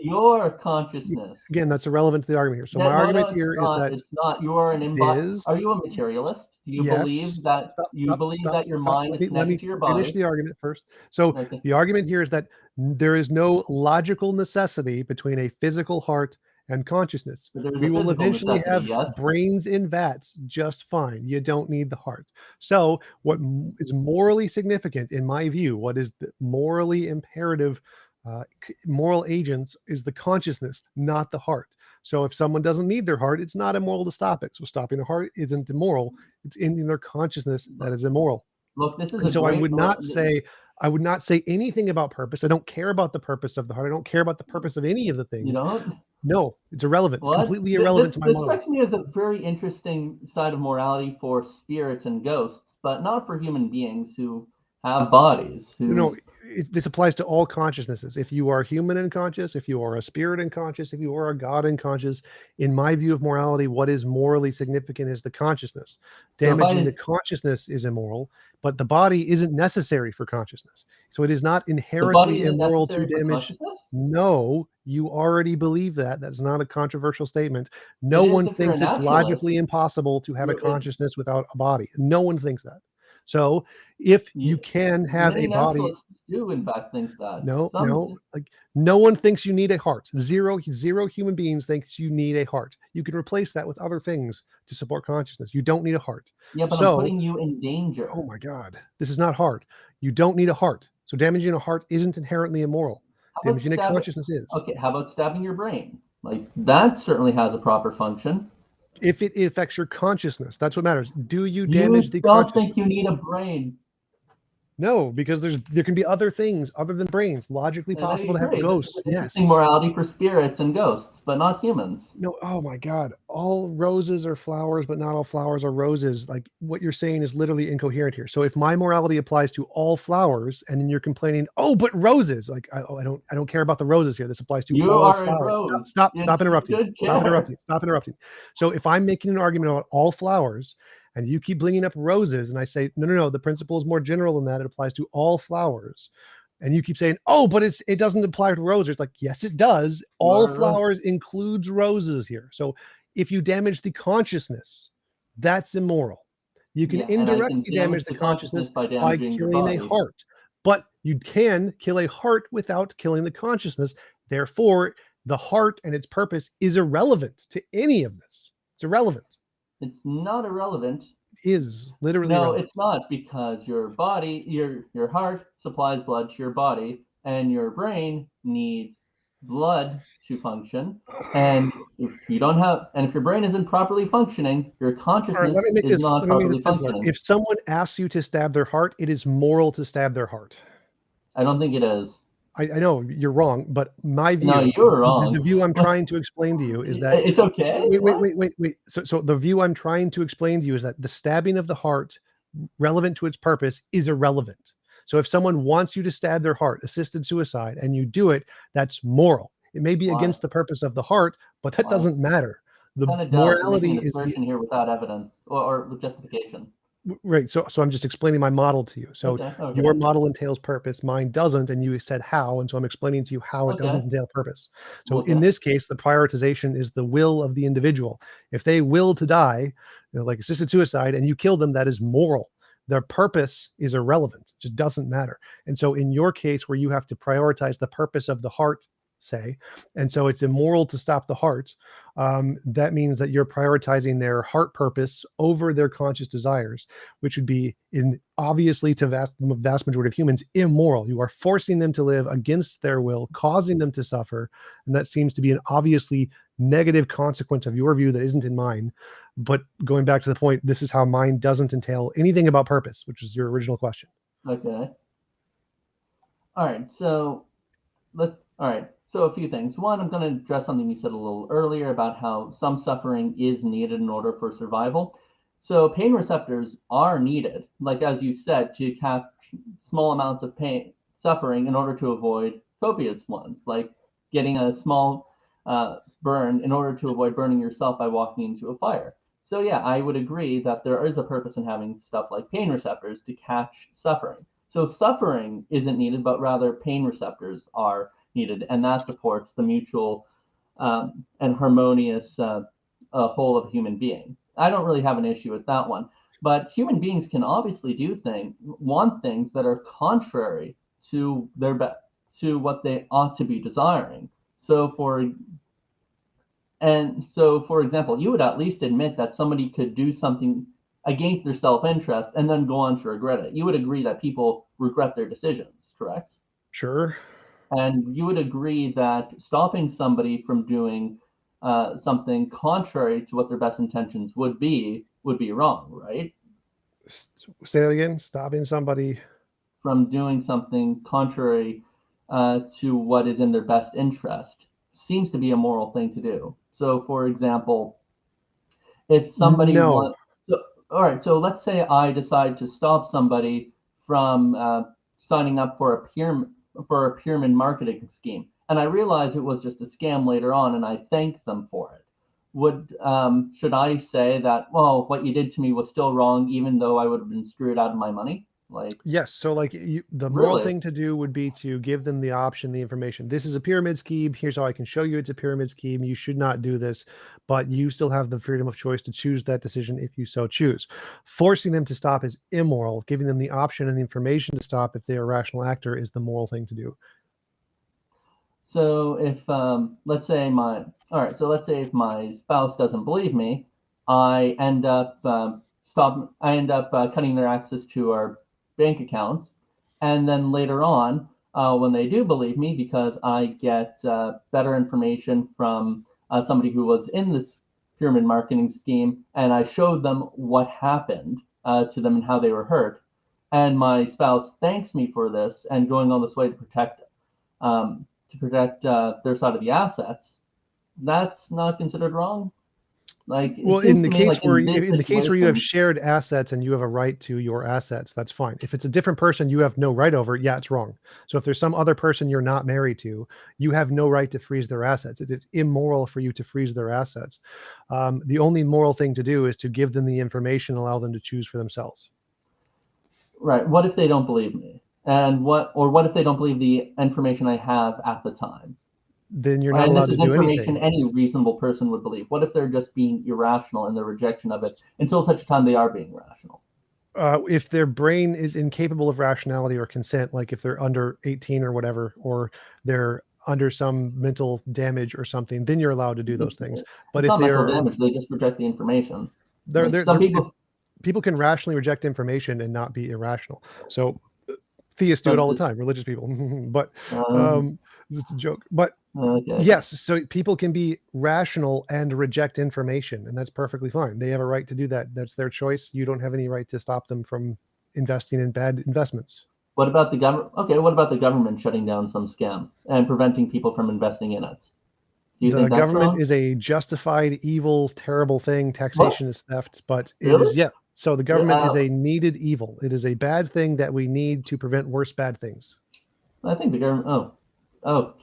your consciousness. Again, that's irrelevant to the argument here. So my argument here is that it's not. You're an embodiment. Are you a materialist? Do you believe that that your mind is connected to your body? Finish the argument first. So the argument here is that there is no logical necessity between a physical heart and consciousness. But there's We a will physical eventually necessity, have yes? brains in vats just fine. You don't need the heart. So what is morally significant in my view, what is the morally imperative moral agents is the consciousness, not the heart. So if someone doesn't need their heart, it's not immoral to stop it. So stopping the heart isn't immoral. It's ending their consciousness that is immoral. Look, this is And a so great. I would not say anything about purpose. I don't care about the purpose of the heart. I don't care about the purpose of any of the You things. don't? No, it's irrelevant. It's What? completely irrelevant to my This model. strikes me as a very interesting side of morality for spirits and ghosts, but not for human beings who have bodies. No, this applies to all consciousnesses. If you are human and conscious, if you are a spirit and conscious, if you are a God and conscious, in my view of morality, what is morally significant is the consciousness. Damaging the consciousness is immoral, but the body isn't necessary for consciousness. So it is not The body inherently isn't immoral to necessary for damage. consciousness? No, you already believe that. That's not a controversial statement. No It is one if you're a thinks it's naturalist. logically impossible to have a You, it, consciousness without a body. No one thinks that. So if you you, can have a many body, naturalists do, in fact, think that. no, like no one thinks you need a heart. Zero human beings thinks you need a heart. You can replace that with other things to support consciousness. You don't need a heart. Yeah, but I'm So, putting you in danger. oh my God, this is not hard. You don't need a heart. So damaging a heart isn't inherently immoral. How about Damaging a consciousness is. Okay, how about stabbing your brain? Like, that certainly has a proper function. If it affects your consciousness, that's what matters. Do you You damage the don't consciousness? think you need a brain. No, because there can be other things other than brains, logically And I possible to have agree. This is ghosts. an Yes. interesting morality for spirits and ghosts, but not humans. No, oh my God. All roses are flowers, but not all flowers are roses. Like what you're saying is literally incoherent here. So if my morality applies to all flowers and then you're complaining, oh, but roses, like I don't care about the roses here. This applies to You all are a flowers. rose. Stop interrupting. Good Stop care. interrupting. Stop interrupting. So if I'm making an argument about all flowers and you keep bringing up roses and I say, no, the principle is more general than that. It applies to all flowers. And you keep saying, oh, but it doesn't apply to roses. It's like, yes, it does. All flowers includes roses here. So if you damage the consciousness, that's immoral. You can indirectly damage the consciousness by by damaging your killing a body. heart. But you can kill a heart without killing the consciousness. Therefore, the heart and its purpose is irrelevant to any of this. It's irrelevant. It's not irrelevant. Is literally No, irrelevant. it's not, because your body, your heart supplies blood to your body, and your brain needs blood to function. And if your brain isn't properly functioning, your All right, consciousness is not let me make properly this simpler. functioning. If someone asks you to stab their heart, it is moral to stab their heart. I don't think it is. I know you're wrong, but my view, No, you're wrong. the view I'm trying to explain to you is that It's okay. wait. So the view I'm trying to explain to you is that the stabbing of the heart, relevant to its purpose, is irrelevant. So if someone wants you to stab their heart, assisted suicide, and you do it, that's moral. It may be against the purpose of the heart, but that doesn't matter. The morality is the here without evidence or with justification. right. So I'm just explaining my model to you. So Okay. your model entails purpose, mine doesn't, and you said how, and so I'm explaining to you how it doesn't entail purpose. So in this case, the prioritization is the will of the individual. If they will to die, like assisted suicide, and you kill them, that is moral. Their purpose is irrelevant. It just doesn't matter. And so in your case, where you have to prioritize the purpose of the heart, say, and so it's immoral to stop the heart, that means that you're prioritizing their heart purpose over their conscious desires, which would be, in obviously to the vast majority of humans, immoral. You are forcing them to live against their will, causing them to suffer, and that seems to be an obviously negative consequence of your view that isn't in mine. But going back to the point, this is how mine doesn't entail anything about purpose, which is your original question. Okay. All right. So So a few things. One, I'm going to address something you said a little earlier about how some suffering is needed in order for survival. So pain receptors are needed, like as you said, to catch small amounts of suffering in order to avoid copious ones, like getting a small burn in order to avoid burning yourself by walking into a fire. So yeah, I would agree that there is a purpose in having stuff like pain receptors to catch suffering. So suffering isn't needed, but rather pain receptors are needed, and that supports the mutual and harmonious whole of a human being. I don't really have an issue with that one, but human beings can obviously want things that are contrary to to what they ought to be desiring. So And so, for example, you would at least admit that somebody could do something against their self-interest and then go on to regret it. You would agree that people regret their decisions, correct? Sure. And you would agree that stopping somebody from doing something contrary to what their best intentions would be wrong, right? Say that again. Stopping somebody from doing something contrary to what is in their best interest seems to be a moral thing to do. So, for example, if somebody No. wants, so, all right, so let's say I decide to stop somebody from signing up for a pyramid marketing scheme, and I realize it was just a scam later on, and I thank them for it. Should I say that, well, what you did to me was still wrong, even though I would have been screwed out of my money? Like, Yes. So like the moral really? thing to do would be to give them the option, the information. This is a pyramid scheme. Here's how I can show you it's a pyramid scheme. You should not do this, but you still have the freedom of choice to choose that decision if you so choose. Forcing them to stop is immoral. Giving them the option and the information to stop if they're a rational actor is the moral thing to do. So if let's say let's say if my spouse doesn't believe me, I end up cutting their access to our bank account, and then later on, when they do believe me, because I get better information from somebody who was in this pyramid marketing scheme, and I showed them what happened to them and how they were hurt, and my spouse thanks me for this and going all this way um, to protect their side of the assets, that's not considered wrong. Like it Well, seems to me like in this in the case where you have situation, shared assets and you have a right to your assets, that's fine. If it's a different person you have no right over, yeah, it's wrong. So if there's some other person you're not married to, you have no right to freeze their assets. It's immoral for you to freeze their assets. The only moral thing to do is to give them the information, allow them to choose for themselves. right? What if they don't believe me? And what if they don't believe the information I have at the time? Then you're not And this allowed to is do information anything. any reasonable person would believe. What if they're just being irrational in their rejection of it until such a time they are being rational? If their brain is incapable of rationality or consent, like if they're under 18 or whatever, or they're under some mental damage or something, then you're allowed to do those things. But It's if not mental they're damage; they just reject the information. Like some they're if people, people can rationally reject information and not be irrational. So theists do it but all the time, religious people. But um, um, it's a joke. But okay. yes, so people can be rational and reject information, and that's perfectly fine. They have a right to do that. That's their choice. You don't have any right to stop them from investing in bad investments. What about the government? Okay, what about the government shutting down some scam and preventing people from investing in it? Do you The think that's government wrong? is a justified, evil, terrible thing. What? Taxation is theft, but it is, Really? yeah. So the Re- government is a needed evil. It is a bad thing that we need to prevent worse bad things. I think the government. Oh,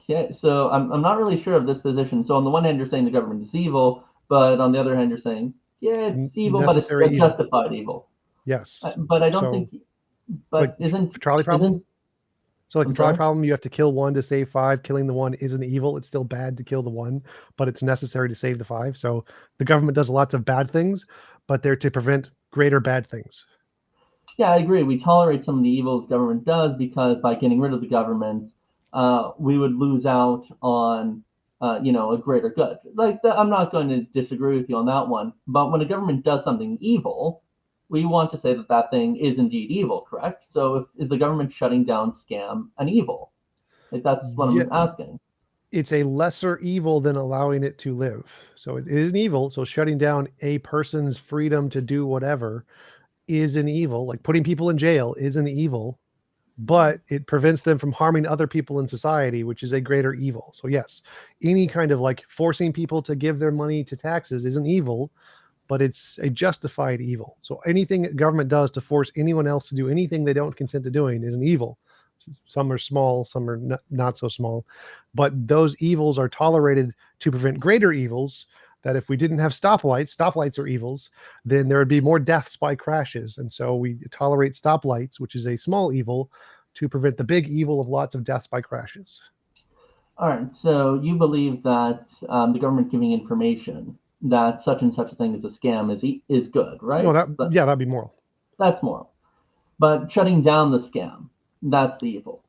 okay. So I'm not really sure of this position. So on the one hand, you're saying the government is evil, but on the other hand, you're saying yeah, it's evil, but it's Necessary a evil. justified evil. Yes. But I don't So, think. like But trolley problem. isn't? So like the I'm trolley sorry. problem, you have to kill one to save five. Killing the one isn't evil. It's still bad to kill the one, but it's necessary to save the five. So the government does lots of bad things, but they're to prevent greater bad things. Yeah, I agree. We tolerate some of the evils government does because by getting rid of the government, we would lose out on, a greater good. I'm not going to disagree with you on that one. But when a government does something evil, we want to say that that thing is indeed evil, correct? So is the government shutting down scam an evil? Like that's what Yeah, I'm asking. it's a lesser evil than allowing it to live. So it is an evil. So shutting down a person's freedom to do whatever is an evil. Like putting people in jail is an evil, but it prevents them from harming other people in society, which is a greater evil. So yes, any kind of like forcing people to give their money to taxes is an evil, but it's a justified evil. So anything government does to force anyone else to do anything they don't consent to doing is an evil. Some are small, some are not so small, but those evils are tolerated to prevent greater evils. That if we didn't have stoplights are evils, then there would be more deaths by crashes. And so we tolerate stoplights, which is a small evil, to prevent the big evil of lots of deaths by crashes. All right. So you believe that the government giving information that such and such a thing is a scam is good, No, right? But yeah, that'd be moral. that's moral. But shutting down the scam, that's the evil.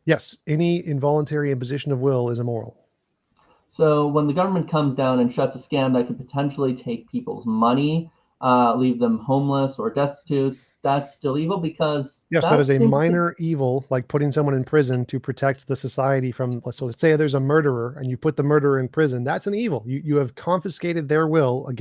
Yes, any involuntary imposition of will is immoral. So when the government comes down and shuts a scam that could potentially take people's money, leave them homeless or destitute, that's still evil because Yes, that that is a seems to, minor evil, like putting someone in prison to protect the society from. So let's say there's a murderer and you put the murderer in prison. That's an evil. You have confiscated their will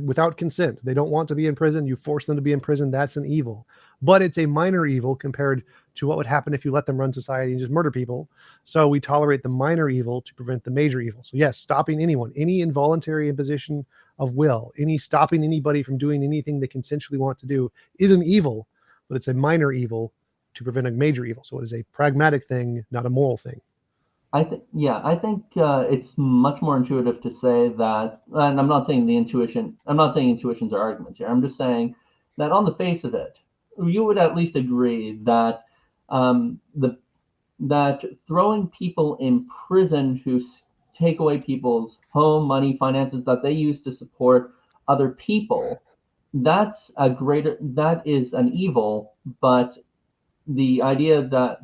without consent. They don't want to be in prison. You force them to be in prison. That's an evil. But it's a minor evil compared to what would happen if you let them run society and just murder people. So we tolerate the minor evil to prevent the major evil. So yes, stopping anyone, any involuntary imposition of will, any stopping anybody from doing anything they consensually want to do is an evil, but it's a minor evil to prevent a major evil. So it is a pragmatic thing, not a moral thing. I think, yeah, I think it's much more intuitive to say that, and I'm not saying I'm not saying intuitions are arguments here. I'm just saying that on the face of it, you would at least agree that the that throwing people in prison who take away people's home, money, finances that they use to support other people, that is an evil, but the idea that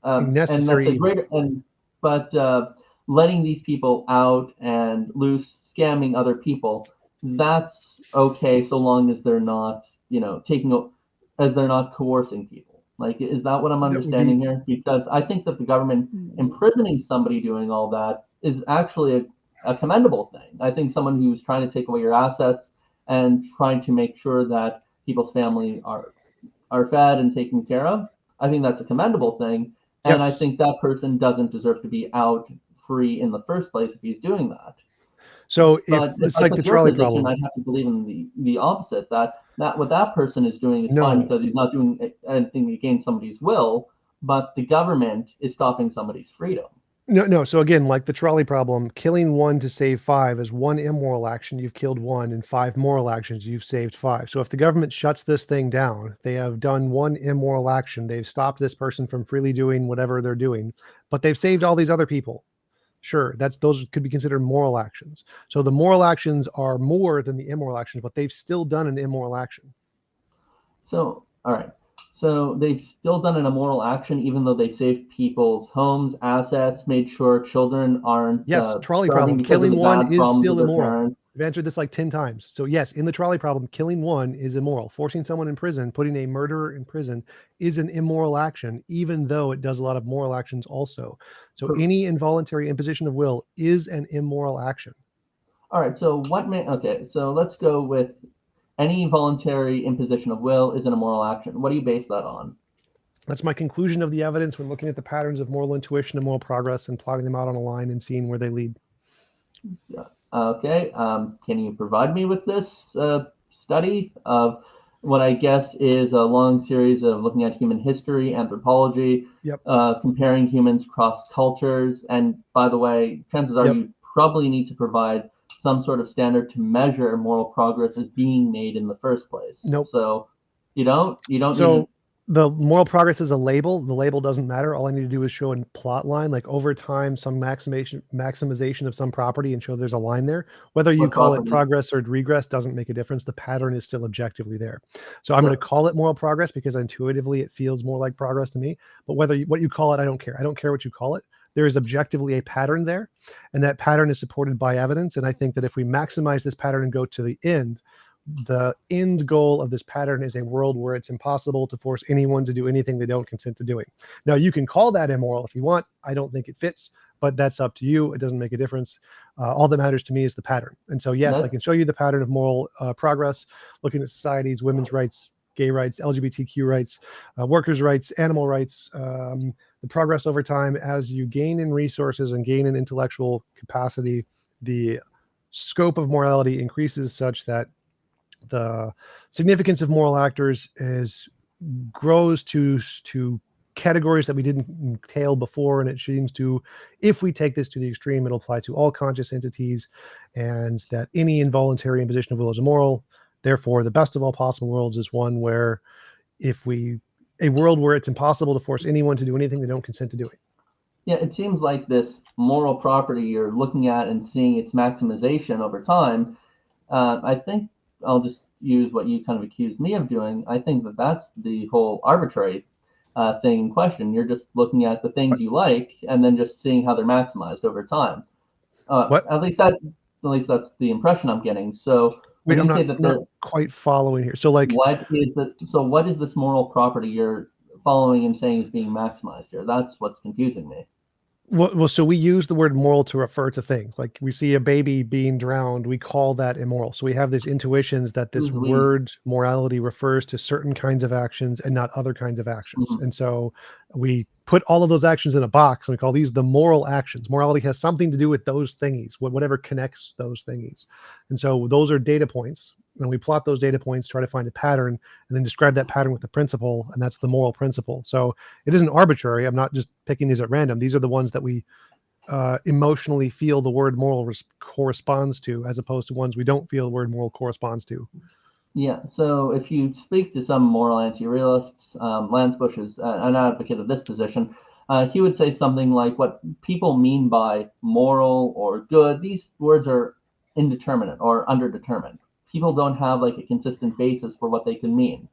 A and that's necessary a evil. greater and but letting these people out and loose scamming other people, that's okay so long as they're not as they're not coercing people. Like, is that what I'm That would be understanding here? Because I think that the government imprisoning somebody doing all that is actually a commendable thing. I think someone who's trying to take away your assets and trying to make sure that people's family are fed and taken care of, I think that's a commendable thing. And I yes. think that person doesn't deserve to be out free in the first place if he's doing that. So if But if it's I like the took your trolley position, problem. I'd have to believe in the opposite, that what that person is doing is fine No, because he's not doing anything against somebody's will, but the government is stopping somebody's freedom. no. So again, like the trolley problem, killing one to save five is one immoral action. You've killed one, and five moral actions. You've saved five. So if the government shuts this thing down, they have done one immoral action. They've stopped this person from freely doing whatever they're doing, but they've saved all these other people. Sure, those could be considered moral actions. So the moral actions are more than the immoral actions, but they've still done an immoral action. So, all right. So they've still done an immoral action, even though they saved people's homes, assets, made sure children aren't Yes, trolley starving problem. because of Killing the one bad is problems of still their immoral. parents. I've answered this like 10 times. So yes, in the trolley problem, killing one is immoral. Forcing someone in prison, putting a murderer in prison is an immoral action, even though it does a lot of moral actions also. So any involuntary imposition of will is an immoral action. All right. So okay. So let's go with any voluntary imposition of will is an immoral action. What do you base that on? That's my conclusion of the evidence when looking at the patterns of moral intuition and moral progress and plotting them out on a line and seeing where they lead. Yeah. Okay. Can you provide me with this study of what I guess is a long series of looking at human history, anthropology, Yep. comparing humans across cultures? And by the way, chances are Yep. you probably need to provide some sort of standard to measure moral progress is being made in the first place. Nope. So you don't need So the moral progress is a label. The label doesn't matter. All I need to do is show a plot line, like over time, some maximization of some property and show there's a line there. Whether you what call it property. progress or regress doesn't make a difference. The pattern is still objectively there. So I'm going to So, call it moral progress because intuitively it feels more like progress to me. But what you call it, I don't care. I don't care what you call it. There is objectively a pattern there, and that pattern is supported by evidence. And I think that if we maximize this pattern and go to the end goal of this pattern is a world where it's impossible to force anyone to do anything they don't consent to doing. Now, you can call that immoral if you want. I don't think it fits, but that's up to you. It doesn't make a difference. All that matters to me is the pattern. And so, yes, I can show you the pattern of moral progress, looking at societies, women's rights, gay rights, LGBTQ rights, workers' rights, animal rights, the progress over time as you gain in resources and gain in intellectual capacity, the scope of morality increases such that the significance of moral actors grows to categories that we didn't entail before, and it seems to, if we take this to the extreme, it'll apply to all conscious entities, and that any involuntary imposition of will is immoral. Therefore, the best of all possible worlds is one where a world where it's impossible to force anyone to do anything they don't consent to doing. Yeah, it seems like this moral property you're looking at and seeing its maximization over time. I think I'll just use what you kind of accused me of doing. I think that that's the whole arbitrary thing in question. You're just looking at the things you like and then just seeing how they're maximized over time. What? At least that's the impression I'm getting. So Wait, when I'm you say not that not quite following here. So like, what is this moral property you're following and saying is being maximized here? That's what's confusing me. well, so we use the word moral to refer to things. Like we see a baby being drowned, we call that immoral. So we have these intuitions that this We, word morality refers to certain kinds of actions and not other kinds of actions. And so we put all of those actions in a box and we call these the moral actions. Morality has something to do with those thingies, whatever connects those thingies. And so those are data points. And we plot those data points, try to find a pattern, and then describe that pattern with the principle, and that's the moral principle. So it isn't arbitrary. I'm not just picking these at random. These are the ones that we emotionally feel the word moral corresponds to, as opposed to ones we don't feel the word moral corresponds to. Yeah, so if you speak to some moral anti-realists, Lance Bush is an advocate of this position. He would say something like, what people mean by moral or good, these words are indeterminate or underdetermined. People don't have like a consistent basis for what they can mean.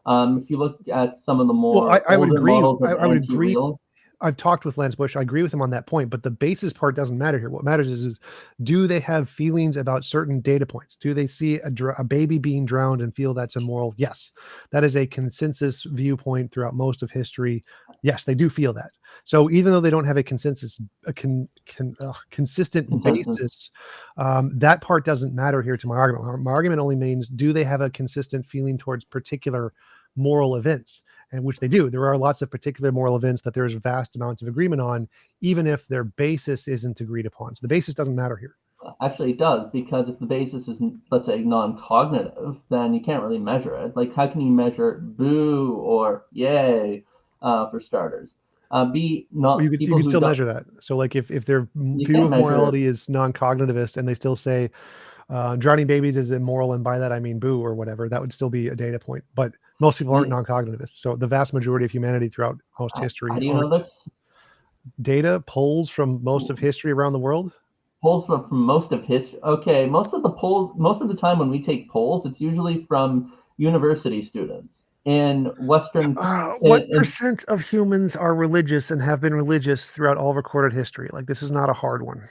If you look at some of the more I would older agree. models of I would agree. anti-real, I've talked with Lance Bush. I agree with him on that point, but the basis part doesn't matter here. What matters is do they have feelings about certain data points? Do they see a baby being drowned and feel that's immoral? Yes. That is a consensus viewpoint throughout most of history. Yes, they do feel that. So even though they don't have a consistent consensus. basis, that part doesn't matter here to my argument. My argument only means, do they have a consistent feeling towards particular moral events? And which they do. There are lots of particular moral events that there's vast amounts of agreement on, even if their basis isn't agreed upon. So the basis doesn't matter here. Actually, it does, because if the basis is, let's say, non-cognitive, then you can't really measure it. Like, how can you measure boo or yay, for starters? Well, you People could who still don't, measure that. So like if their you view can't of measure it. morality is non-cognitivist and they still say drowning babies is immoral, and by that I mean boo or whatever, that would still be a data point. But most people aren't You, non-cognitivists. So the vast majority of humanity throughout most how history do you know aren't. this? Data polls from most of history around the world. Polls from most of history. Okay, most of the time when we take polls, it's usually from university students in Western, What percent of humans are religious and have been religious throughout all recorded history? Like, this is not a hard one.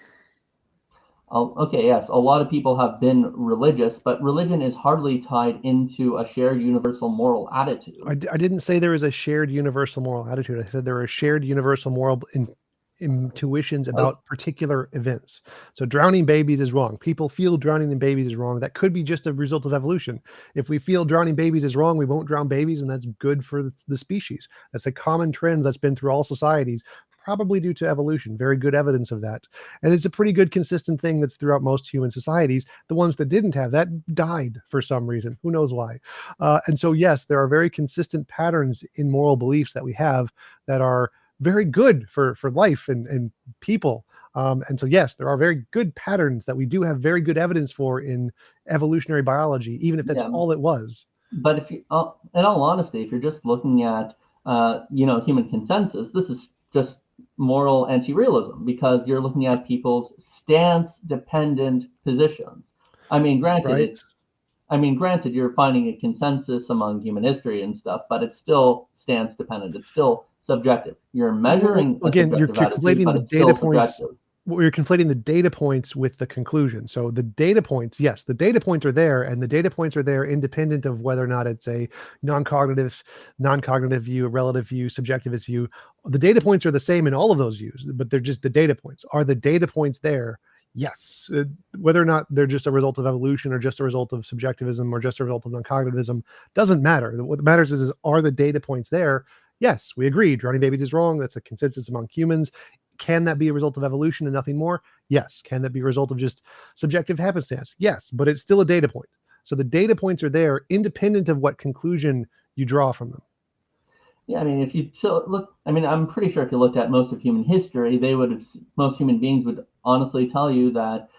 Okay, yes, a lot of people have been religious, but religion is hardly tied into a shared universal moral attitude. I didn't say there is a shared universal moral attitude. I said there are shared universal moral intuitions Oh, about particular events. So drowning babies is wrong. People feel drowning in babies is wrong. That could be just a result of evolution. If we feel drowning babies is wrong, we won't drown babies, and that's good for the species. That's a common trend that's been through all societies, probably due to evolution. Very good evidence of that. And it's a pretty good consistent thing that's throughout most human societies. The ones that didn't have that died for some reason. Who knows why? And so, yes, there are very consistent patterns in moral beliefs that we have that are very good for life and people. And so, yes, there are very good patterns that we do have very good evidence for in evolutionary biology, even if that's yeah, all it was. but if you, in all honesty, if you're just looking at, human consensus, this is just moral anti-realism, because you're looking at people's stance-dependent positions. I mean, granted, Right. granted, you're finding a consensus among human history and stuff, but it's still stance dependent. It's still subjective. You're Well, measuring a again, you're subjective attitude, conflating but the it's data still points. subjective. Well, you're conflating the data points with the conclusion. So the data points, yes, the data points are there, and the data points are there independent of whether or not it's a non-cognitive view, a relative view, subjectivist view. The data points are the same in all of those views, but they're just the data points. Are the data points there? Yes. Whether or not they're just a result of evolution or just a result of subjectivism or just a result of non-cognitivism doesn't matter. What matters is are the data points there? Yes, we agree. Drowning babies is wrong. That's a consensus among humans. Can that be a result of evolution and nothing more? Yes. Can that be a result of just subjective happenstance? Yes, but it's still a data point. So the data points are there independent of what conclusion you draw from them. Yeah, I mean, if you look, I mean, I'm pretty sure if you looked at most of human history, most human beings would honestly tell you that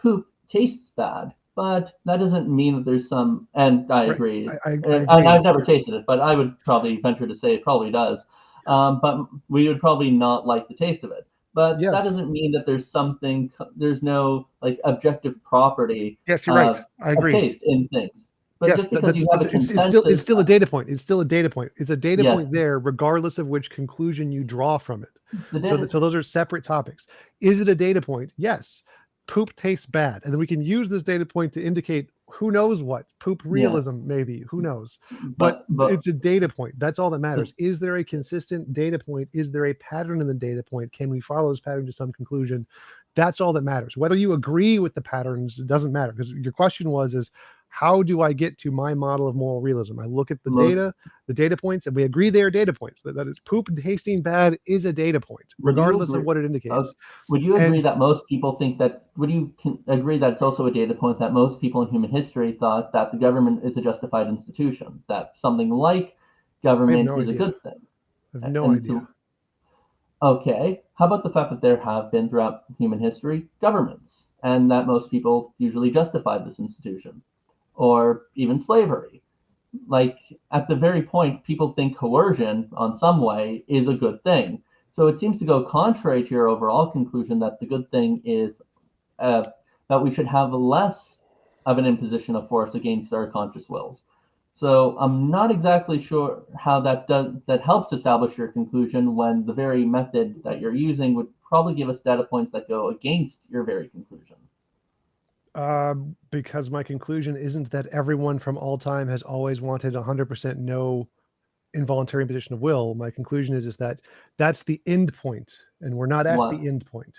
poop tastes bad. But that doesn't mean that there's some, and I Right. agree, I and agree. I've never tasted it, but I would probably venture to say it probably does. Yes. But we would probably not like the taste of it. But that Yes. doesn't mean that there's no like objective property Yes, you're right. I of agree. taste in things. But Yes, just because you have a it's consensus, still a data point. It's still a data point. It's a data yes, point there, regardless of which conclusion you draw from it. the So, data, so those are separate topics. Is it a data point? Yes. Poop tastes bad, and then we can use this data point to indicate who knows what. Poop yeah, realism, maybe. Who knows? But but it's a data point. That's all that matters. the, Is there a consistent data point? Is there a pattern in the data point? Can we follow this pattern to some conclusion? That's all that matters. Whether you agree with the patterns, it doesn't matter, because your question is how do I get to my model of moral realism? I look at the most data points, and we agree they are data points. That is, poop tasting bad is a data point, would you regardless of agree? what it Uh, indicates. would you agree And that most people think that? Would you agree that it's also a data point that most people in human history thought that the government is a justified institution, that something like I have government no is a idea. good thing? I have no And idea. so, okay, how about the fact that there have been throughout human history governments, and that most people usually justified this institution, or even slavery? Like at the very point, people think coercion on some way is a good thing. So it seems to go contrary to your overall conclusion that the good thing is uh, that we should have less of an imposition of force against our conscious wills. So I'm not exactly sure how that helps establish your conclusion when the very method that you're using would probably give us data points that go against your very conclusion. Because my conclusion isn't that everyone from all time has always wanted 100% no involuntary imposition of will. My conclusion is that that's the end point, and we're not at What? the end point.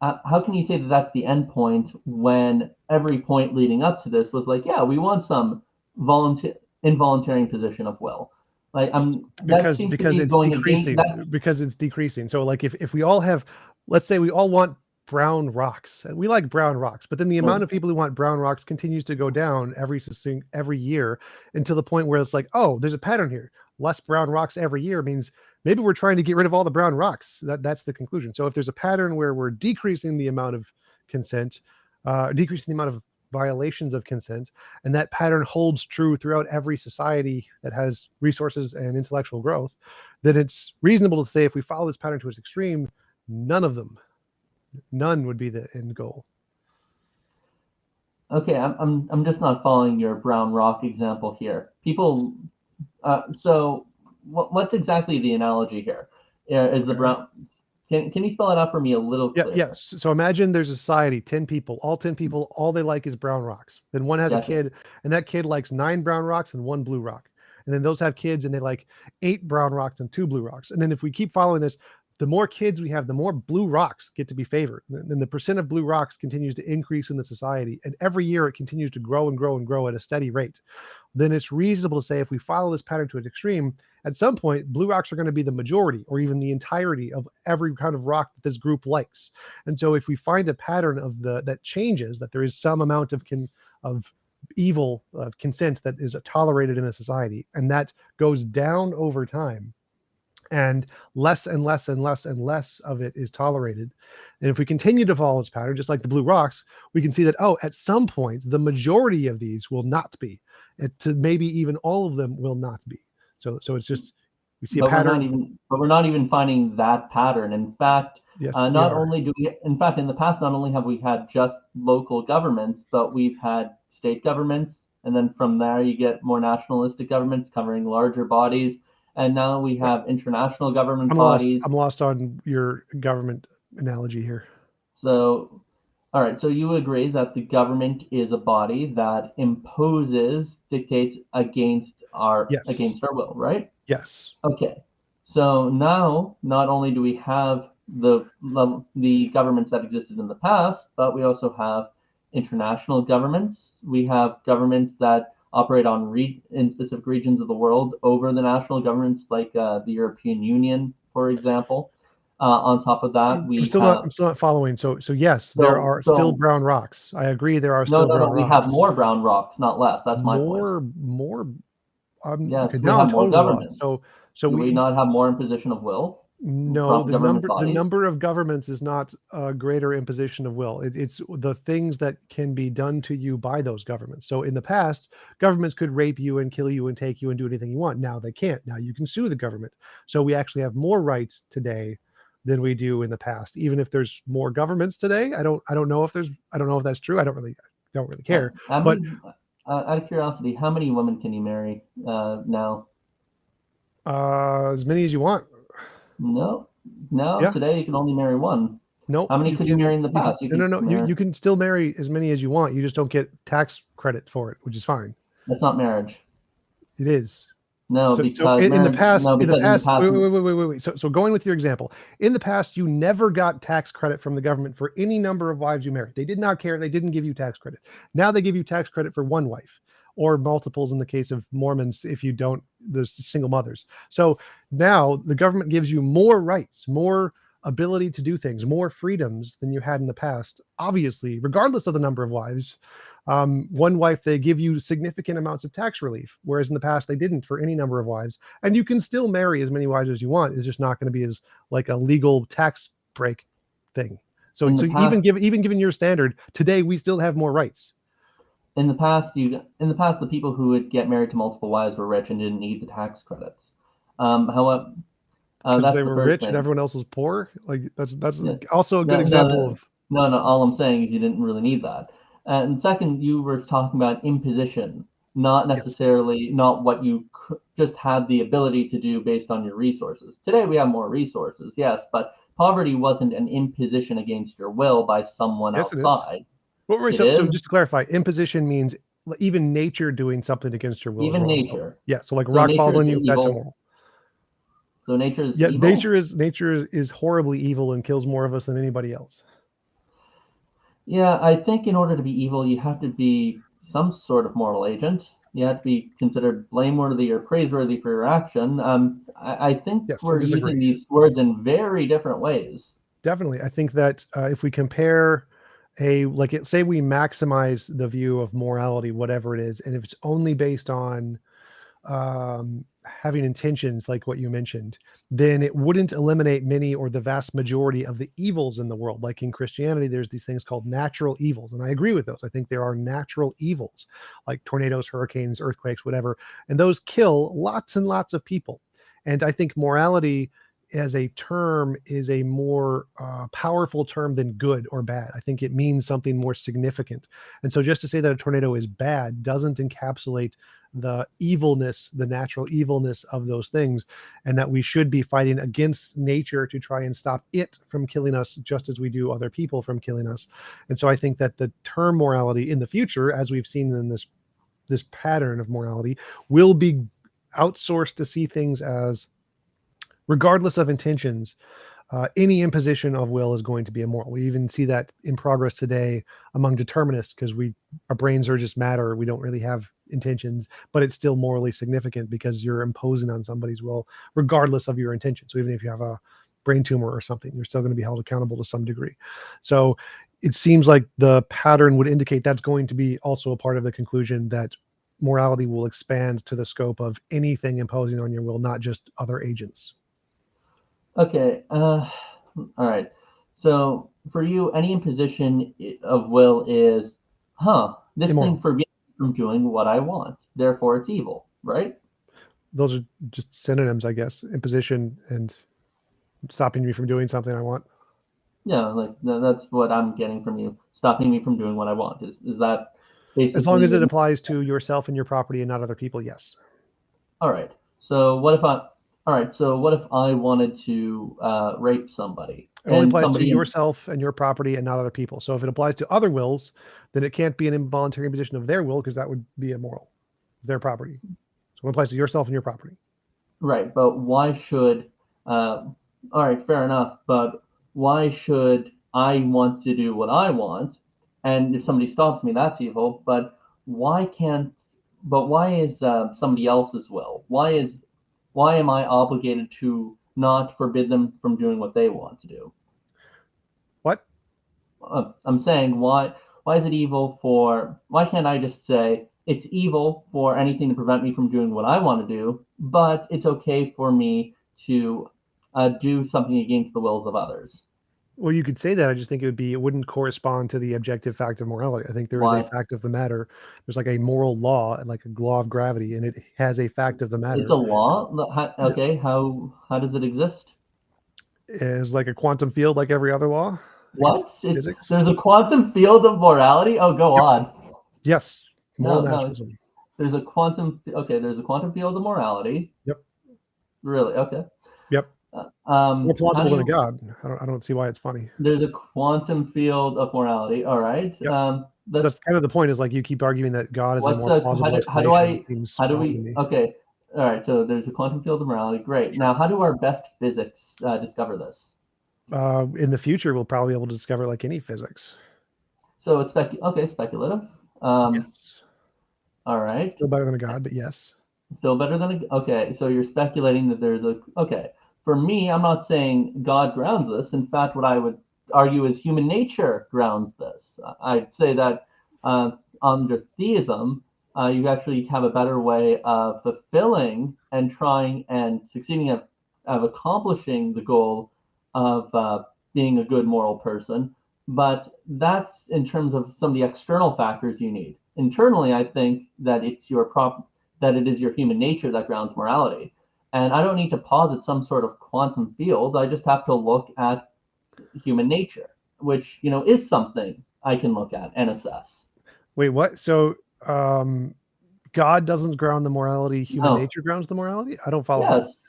How can you say that that's the end point when every point leading up to this was like, yeah, we want some volunteer involuntary imposition of will? Like, that seems to Because be it's going against decreasing. that. Because it's decreasing. So like if we all have, let's say we all want brown rocks, and we like brown rocks, but then the Right. amount of people who want brown rocks continues to go down every year, until the point where it's like, oh, there's a pattern here. Less brown rocks every year means maybe we're trying to get rid of all the brown rocks. That's the conclusion. So if there's a pattern where we're decreasing the amount of consent, decreasing the amount of violations of consent, and that pattern holds true throughout every society that has resources and intellectual growth, then it's reasonable to say if we follow this pattern to its extreme, none would be the end goal. Okay, I'm just not following your brown rock example here. People, so what's exactly the analogy here? Is the Okay. brown? Can you spell it out for me a little Yeah, clearer? yes. So imagine there's a society, 10 people, all they like is brown rocks. Then one has a Gotcha. kid, and that kid likes 9 brown rocks and 1 blue rock. And then those have kids, and they like 8 brown rocks and 2 blue rocks. And then if we keep following this, the more kids we have, the more blue rocks get to be favored. And then the percent of blue rocks continues to increase in the society. And every year it continues to grow and grow and grow at a steady rate. Then it's reasonable to say if we follow this pattern to its extreme, at some point, blue rocks are going to be the majority or even the entirety of every kind of rock that this group likes. And so if we find a pattern of that changes, that there is some amount of evil consent that is tolerated in a society, and that goes down over time, and less and less and less and less of it is tolerated. And if we continue to follow this pattern, just like the blue rocks, we can see that, oh, at some point, the majority of these will not be. To maybe even all of them will not be. So it's just, we see a pattern. But we're not even finding that pattern. In fact, Yes, we not are. only do we, in fact, in the past, not only have we had just local governments, but we've had state governments, and then from there you get more nationalistic governments covering larger bodies, and now we have international government bodies. I'm lost on your government analogy here. So, all right, so you agree that the government is a body that imposes dictates Yes. against our will, right? Yes. Okay. So now, not only do we have the governments that existed in the past, but we also have international governments. We have governments that operate in specific regions of the world over the national governments, like the European Union, for example. On top of that, we have I'm still not following. So yes, there so are still so brown rocks. I agree, there are no, still no, no. brown We have rocks. more brown rocks, not less. That's my point. More. Okay, Yes, we now I'm have more totally lost. governments. So Do we we not have more imposition of will no, from government the bodies? number of governments is not a greater imposition of will. It's the things that can be done to you by those governments. So in the past, governments could rape you and kill you and take you and do anything you want. Now they can't. Now you can sue the government. So we actually have more rights today than we do in the past. Even if there's more governments today, I don't know if that's true. I don't really care. I But mean, Out of curiosity, how many women can you marry now? As many as you want. No, Yeah. today you can only marry one. No, How many could you marry in the past? You could no. marry. You can still marry as many as you want. You just don't get tax credit for it, which is fine. That's not marriage. It is. No, So because in the marriage. past, No, because in the past. wait. So going with your example, in the past, you never got tax credit from the government for any number of wives you married. They did not care. They didn't give you tax credit. Now they give you tax credit for one wife, or multiples in the case of Mormons if you don't, there's single mothers. So now the government gives you more rights, more ability to do things, more freedoms than you had in the past, obviously, regardless of the number of wives. One wife, they give you significant amounts of tax relief, whereas in the past they didn't for any number of wives. And you can still marry as many wives as you want. It's just not going to be as like a legal tax break thing. So even given your standard today, we still have more rights. In the past, the people who would get married to multiple wives were rich and didn't need the tax credits. However, because that's they the were first rich thing. and everyone else was poor. Like that's Yeah. also a good example of. No. All I'm saying is you didn't really need that. And second, you were talking about imposition, not necessarily not what you just had the ability to do based on your resources. Today we have more resources, yes, but poverty wasn't an imposition against your will by someone Yes, it is. outside. So just to clarify, imposition means even nature doing something against your will. Even nature. Yeah, so like rock falls on you, that's immoral. So nature is evil? Nature is horribly evil and kills more of us than anybody else. Yeah, I think in order to be evil, you have to be some sort of moral agent. You have to be considered blameworthy or praiseworthy for your action. I think we're using these words in very different ways. Definitely. I think that if we compare say we maximize the view of morality, whatever it is, and if it's only based on having intentions like what you mentioned, then it wouldn't eliminate many or the vast majority of the evils in the world. Like in Christianity, there's these things called natural evils, and I agree with those. I think there are natural evils like tornadoes, hurricanes, earthquakes, whatever, and those kill lots and lots of people. And I think morality as a term is a more powerful term than good or bad. I think it means something more significant. And so just to say that a tornado is bad doesn't encapsulate the evilness, the natural evilness of those things, and that we should be fighting against nature to try and stop it from killing us just as we do other people from killing us. And so I think that the term morality in the future, as we've seen in this pattern of morality, will be outsourced to see things as, regardless of intentions, any imposition of will is going to be immoral. We even see that in progress today among determinists, because our brains are just matter. We don't really have intentions, but it's still morally significant because you're imposing on somebody's will, regardless of your intention. So even if you have a brain tumor or something, you're still going to be held accountable to some degree. So it seems like the pattern would indicate that's going to be also a part of the conclusion, that morality will expand to the scope of anything imposing on your will, not just other agents. Okay. All right. So for you, any imposition of will is, this immoral. thing forbids me from doing what I want, therefore it's evil, right? Those are just synonyms, I guess. Imposition and stopping me from doing something I want. Yeah, like that's what I'm getting from you. Stopping me from doing what I want. Is that basically? As long as it applies to yourself and your property and not other people, yes. All right. So what if I wanted to rape somebody? It only applies to yourself and your property and not other people. So if it applies to other wills, then it can't be an involuntary imposition of their will, because that would be immoral. It's their property. So it applies to yourself and your property. Right, but why should? All right, fair enough. But why should I want to do what I want? And if somebody stops me, that's evil. But why can't? But why is somebody else's will? Why am I obligated to not forbid them from doing what they want to do? What? I'm saying why is it evil for? Why can't I just say it's evil for anything to prevent me from doing what I want to do, but it's okay for me to do something against the wills of others? Well, you could say that. I just think it wouldn't correspond to the objective fact of morality. I think there is a fact of the matter. There's like a moral law, like a law of gravity, and it has a fact of the matter. It's a law? Okay, yes. How does it exist? It's like a quantum field, like every other law. What? There's a quantum field of morality? Oh, go on. Yes. Moral No, naturalism. there's a quantum. Okay, there's a quantum field of morality. Yep. Really? Okay. Yep. It's more How plausible do than a you? god. I don't see why it's funny. There's a quantum field of morality. All right. Yep. So that's kind of the point. Is like you keep arguing that God is a What's more a plausible explanation. It seems how do wrong to we? me. Okay. All right. So there's a quantum field of morality. Great. Sure. Now, how do our best physics discover this? In the future, we'll probably be able to discover like any physics. So it's speculative. Yes. All right. Still better than a god, but yes. Still better than a. Okay. So you're speculating that there's a. Okay. For me, I'm not saying God grounds this. In fact, what I would argue is human nature grounds this. I'd say that under theism, you actually have a better way of fulfilling and trying and succeeding of accomplishing the goal of being a good moral person. But that's in terms of some of the external factors you need. Internally, I think that that it is your human nature that grounds morality. And I don't need to posit some sort of quantum field. I just have to look at human nature, which is something I can look at and assess. Wait, what? So God doesn't ground the morality, human No. nature grounds the morality? I don't follow that. Yes.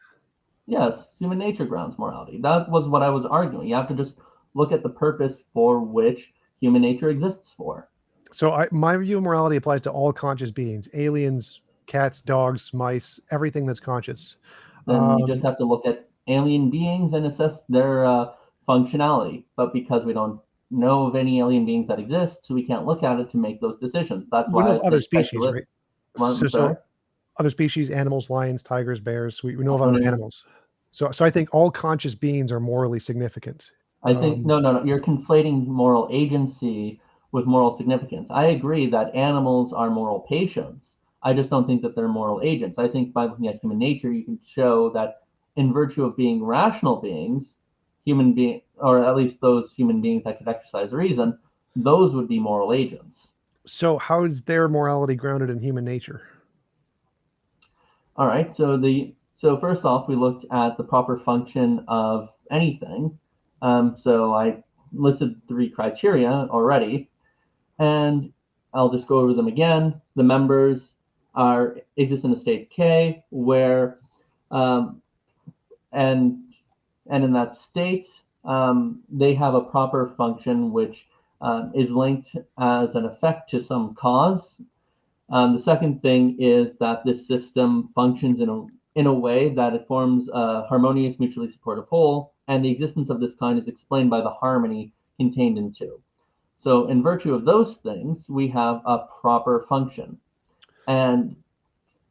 Yes. Human nature grounds morality. That was what I was arguing. You have to just look at the purpose for which human nature exists for. So my view of morality applies to all conscious beings, aliens, cats, dogs, mice, everything that's conscious. Then you just have to look at alien beings and assess their functionality. But because we don't know of any alien beings that exist, so we can't look at it to make those decisions. That's We know why of I'd other say species, speculative. right? Well, I'm So sorry. other species, animals, lions, tigers, bears. We know of Oh, other no. animals. So I think all conscious beings are morally significant. I think no. You're conflating moral agency with moral significance. I agree that animals are moral patients. I just don't think that they're moral agents. I think by looking at human nature, you can show that in virtue of being rational beings, or at least those human beings that could exercise reason, those would be moral agents. So how is their morality grounded in human nature? All right. So first off, we looked at the proper function of anything. So I listed 3 criteria already, and I'll just go over them again. The members exist in a state K where, um, and in that state, they have a proper function which is linked as an effect to some cause. The second thing is that this system functions in a way that it forms a harmonious, mutually supportive whole, and the existence of this kind is explained by the harmony contained in 2. So in virtue of those things, we have a proper function. And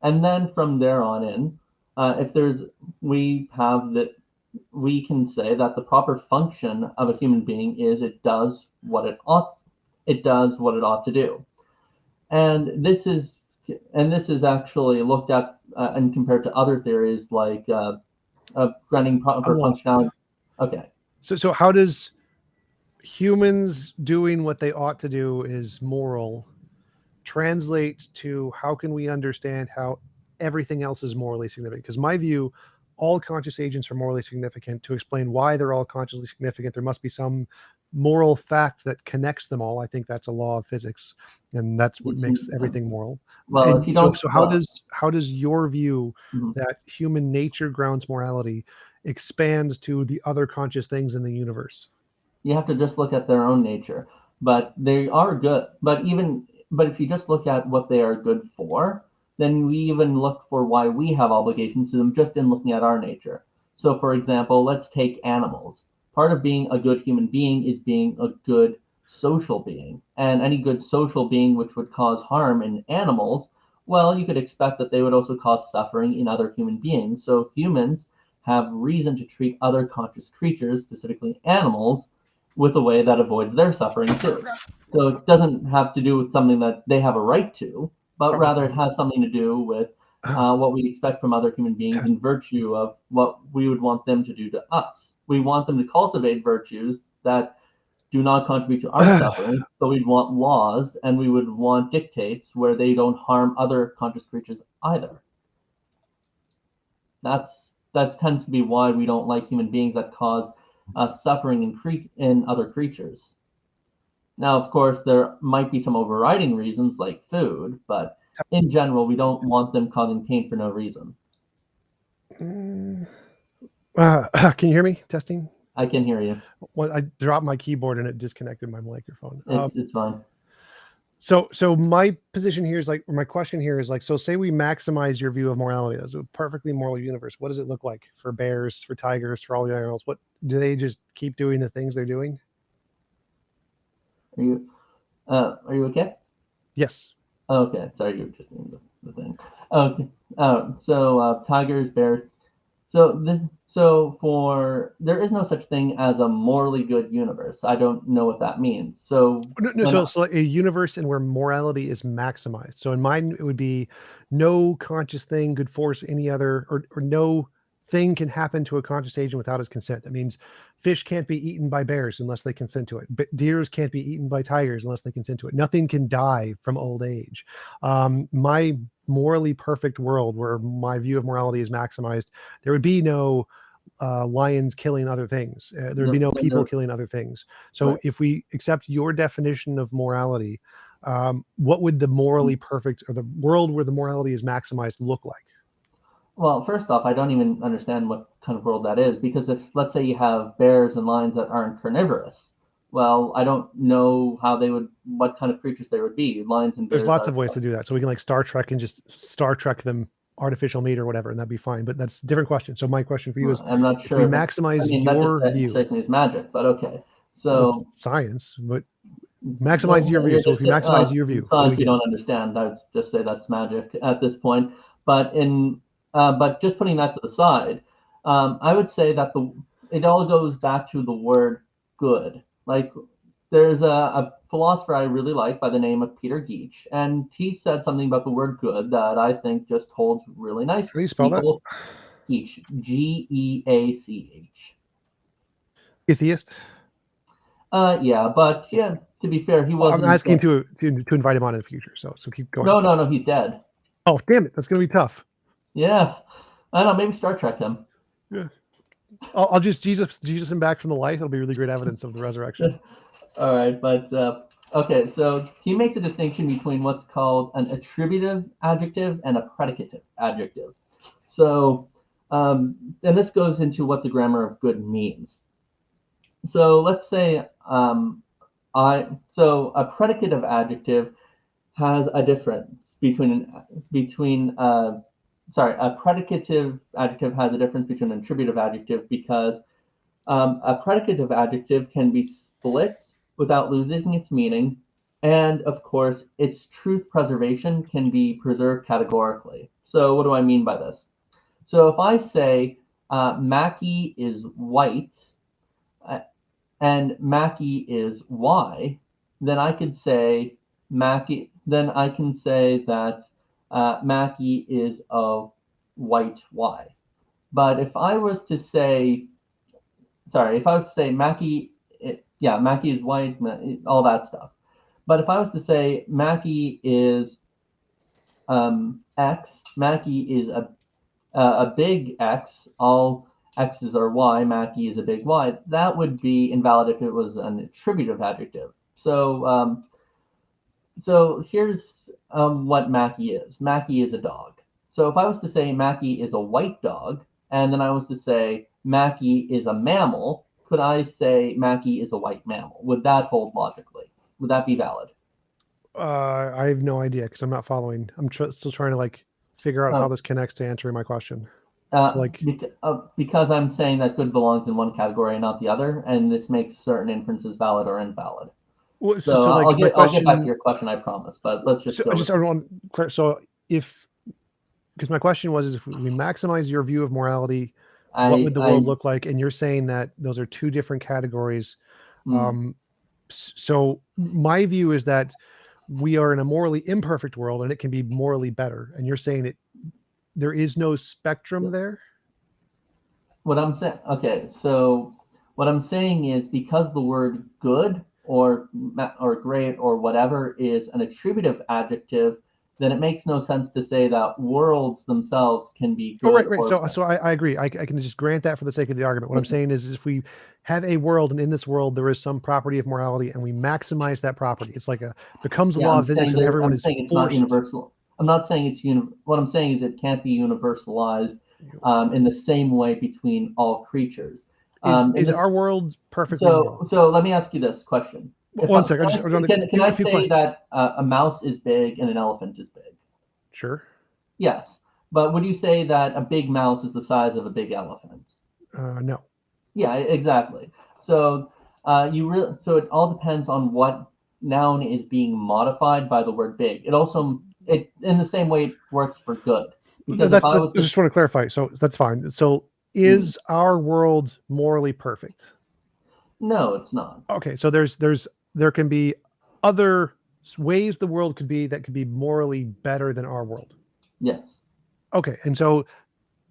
then from there on in, if there's we have that we can say that the proper function of a human being is it does what it ought to do. And this is actually looked at and compared to other theories like granting proper I'm lost. functionality. Okay. So how does humans doing what they ought to do is moral translate to how can we understand how everything else is morally significant? Because my view, all conscious agents are morally significant. To explain why they're all consciously significant, there must be some moral fact that connects them all. I think that's a law of physics, and that's what makes everything moral. Well, And if you don't, so how does your view that human nature grounds morality expand to the other conscious things in the universe? you have to just look at their own nature. But they are good. But if you just look at what they are good for, then we even look for why we have obligations to them just in looking at our nature. So, for example, let's take animals. Part of being a good human being is being a good social being. And any good social being which would cause harm in animals, well, you could expect that they would also cause suffering in other human beings. So humans have reason to treat other conscious creatures, specifically animals, with a way that avoids their suffering too. So it doesn't have to do with something that they have a right to, but rather it has something to do with what we expect from other human beings in virtue of what we would want them to do to us. We want them to cultivate virtues that do not contribute to our suffering. So we'd want laws and we would want dictates where they don't harm other conscious creatures either. That tends to be why we don't like human beings that cause suffering in other creatures. Now, of course, there might be some overriding reasons like food, but in general, we don't want them causing pain for no reason. Can you hear me? Testing. I can hear you. Well, I dropped my keyboard and it disconnected my microphone. It's fine. So my position here is like, or my question here is like, so say we maximize your view of morality as a perfectly moral universe. What does it look like for bears, for tigers, for all the animals? What do they just keep doing the things they're doing? Are you okay? Yes. Okay, sorry, you were just doing the thing. Okay. So tigers, bears. So there is no such thing as a morally good universe. I don't know what that means. So So a universe in where morality is maximized. So in mine, it would be no conscious thing could force any other, or no thing can happen to a conscious agent without its consent. That means fish can't be eaten by bears unless they consent to it. But deers can't be eaten by tigers unless they consent to it. Nothing can die from old age. My morally perfect world where my view of morality is maximized, there would be no lions killing other things. There would be no people killing other things. So right. If we accept your definition of morality, what would the morally perfect, or the world where the morality is maximized, look like? Well, first off, I don't even understand what kind of world that is, because if, let's say, you have bears and lions that aren't carnivorous, well, I don't know what kind of creatures they would be. Lions and bears. There's lots of ways to do that. So we can like Star Trek and just Star Trek them artificial meat or whatever, and that'd be fine. But that's a different question. So my question for you is, I'm not sure if we maximize your view, strikes me as magic, but okay. So well, it's science, but maximize your view. So if you maximize your view, science you don't understand, I would just say that's magic at this point. But just putting that to the side, I would say that it all goes back to the word good. Like, there's a philosopher I really like by the name of Peter Geach, and he said something about the word good that I think just holds really nice. How do you spell that? Geach, Geach. Atheist? Yeah, but yeah, to be fair, he wasn't. I'm asking to invite him on in the future, so keep going. No, he's dead. Oh, damn it, that's gonna be tough. Yeah, I don't know, maybe Star Trek him. Yeah, I'll just Jesus him back from the light. It'll be really great evidence of the resurrection. All right, but okay, so he makes a distinction between what's called an attributive adjective and a predicative adjective. So, and this goes into what the grammar of good means. So let's say a predicative adjective has a difference a predicative adjective has a difference between an attributive adjective, because a predicative adjective can be split without losing its meaning, and of course, its truth preservation can be preserved categorically. So what do I mean by this? So if I say Mackie is white and Mackie is Y, then I could say Mackie. Then I can say that Mackie is of white Y. But if I was to say, Mackie, Mackie is white, all that stuff. But if I was to say Mackie is X, Mackie is a big X, all X's are Y, Mackie is a big Y, that would be invalid if it was an attributive adjective. So here's what Mackie is. Mackie is a dog. So if I was to say Mackie is a white dog, and then I was to say Mackie is a mammal, could I say Mackie is a white mammal? Would that hold logically? Would that be valid? I have no idea, because I'm not following. I'm still trying to like figure out how this connects to answering my question. Because I'm saying that good belongs in one category and not the other, and this makes certain inferences valid or invalid. Well, I'll get back to your question, I promise. But let's just go. Because my question was, if we maximize your view of morality, what would the world look like? And you're saying that those are two different categories. So my view is that we are in a morally imperfect world, and it can be morally better. And you're saying there is no spectrum there? What I'm saying, okay, so what I'm saying is, because the word good or great or whatever is an attributive adjective, then it makes no sense to say that worlds themselves can be good. Oh, right. Or So I agree. I can just grant that for the sake of the argument. What I'm saying is if we have a world, and in this world there is some property of morality, and we maximize that property, it's like becomes a law of physics, and everyone I'm is saying it's forced. not universal. I'm not saying it's what I'm saying is it can't be universalized in the same way between all creatures. Is our world perfectly moral? So let me ask you this question. One second. Can I say that a mouse is big and an elephant is big? Sure. Yes. But would you say that a big mouse is the size of a big elephant? No. Yeah, exactly. So so it all depends on what noun is being modified by the word big. It in the same way it works for good. Because I just want to clarify. So that's fine. So is our world morally perfect? No, it's not. Okay. So there can be other ways the world could be morally better than our world. Yes. Okay. And so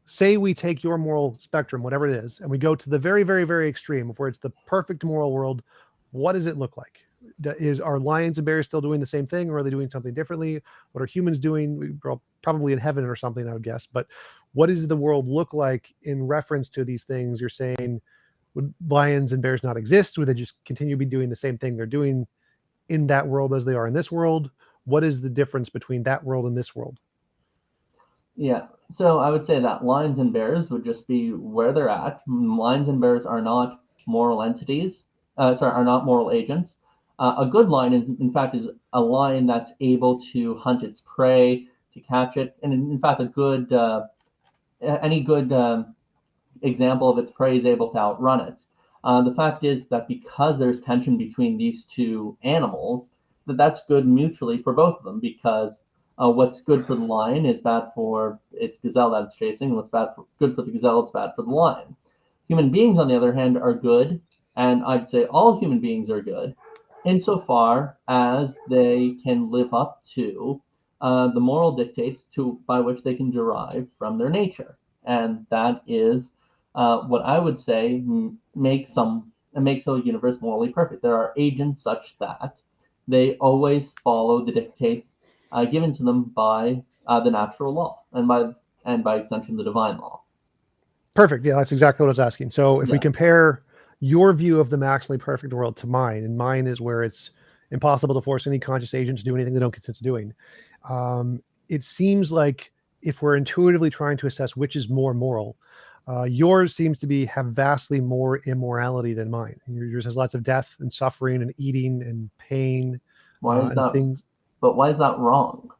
say we take your moral spectrum, whatever it is, and we go to the very, very, very extreme of where it's the perfect moral world. What does it look like? Are lions and bears still doing the same thing, or are they doing something differently? What are humans doing? We're probably in heaven or something, I would guess. But what does the world look like in reference to these things? You're saying, would lions and bears not exist? Would they just continue to be doing the same thing they're doing in that world as they are in this world? What is the difference between that world and this world? Yeah. So I would say that lions and bears would just be where they're at. Lions and bears are not moral entities. Are not moral agents. A good lion in fact, is a lion that's able to hunt its prey, to catch it, and in fact, any good example of its prey is able to outrun it. The fact is that because there's tension between these two animals, that's good mutually for both of them, because what's good for the lion is bad for its gazelle that it's chasing, and good for the gazelle, it's bad for the lion. Human beings, on the other hand, are good, and I'd say all human beings are good, insofar as they can live up to the moral dictates by which they can derive from their nature, and that is what I would say makes a universe morally perfect. There are agents such that they always follow the dictates given to them by the natural law, and by extension the divine law. Perfect. Yeah, that's exactly what I was asking. So if we compare your view of the maximally perfect world to mine, and mine is where it's impossible to force any conscious agent to do anything they don't consent to doing. It seems like if we're intuitively trying to assess which is more moral, yours seems to have vastly more immorality than mine. Yours has lots of death and suffering and eating and pain. Why is that? Things. But why is that wrong?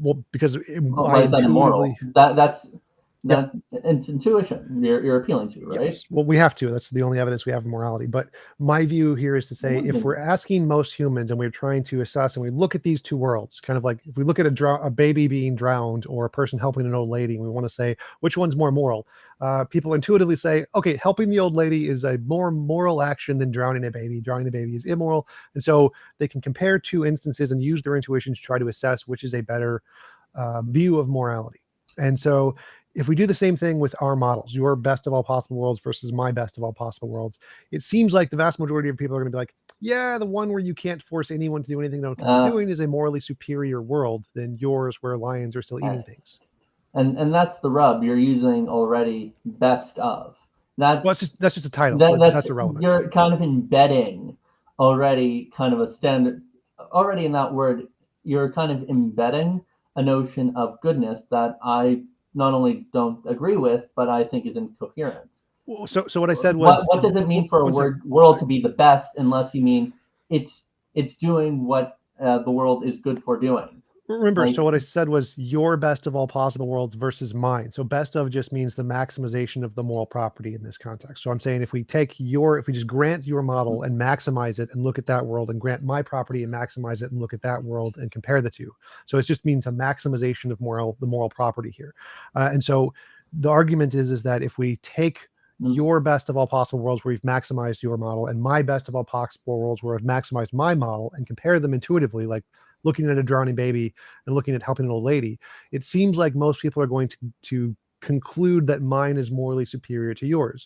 Well, because why is that immoral? It's intuition you're appealing to, right? Yes. Well, we have to. That's the only evidence we have of morality. But my view here is to say, if we're asking most humans and we're trying to assess, and we look at these two worlds, kind of like if we look at a baby being drowned or a person helping an old lady, and we want to say which one's more moral, people intuitively say, okay, helping the old lady is a more moral action than drowning a baby. Drowning a baby is immoral. And so they can compare two instances and use their intuition to try to assess which is a better view of morality. And so if we do the same thing with our models, your best of all possible worlds versus my best of all possible worlds, it seems like the vast majority of people are going to be like, yeah, the one where you can't force anyone to do anything they're doing is a morally superior world than yours, where lions are still eating things. And that's the rub. You're using already best of. That's just a title. That's irrelevant. You're kind of embedding already kind of a standard. Already in that word, you're kind of embedding a notion of goodness that I not only don't agree with, but I think is incoherent. So what I said was, what does it mean for a world to be the best, unless you mean it's doing what the world is good for doing? Remember, so what I said was your best of all possible worlds versus mine. So best of just means the maximization of the moral property in this context. So I'm saying if we just grant your model and maximize it and look at that world, and grant my property and maximize it and look at that world and compare the two. So it just means a maximization of the moral property here. And so the argument is that if we take your best of all possible worlds where you've maximized your model, and my best of all possible worlds where I've maximized my model, and compare them intuitively, like looking at a drowning baby and looking at helping an old lady, it seems like most people are going to conclude that mine is morally superior to yours.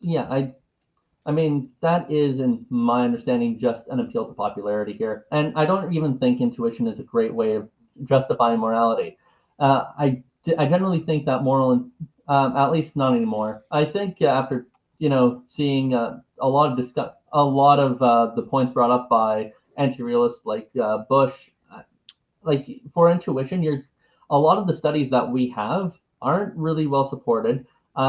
Yeah, I mean, that is, in my understanding, just an appeal to popularity here. And I don't even think intuition is a great way of justifying morality. I generally think that at least not anymore. I think after seeing a lot of the points brought up by anti-realists like Bush, like for intuition, a lot of the studies that we have aren't really well supported.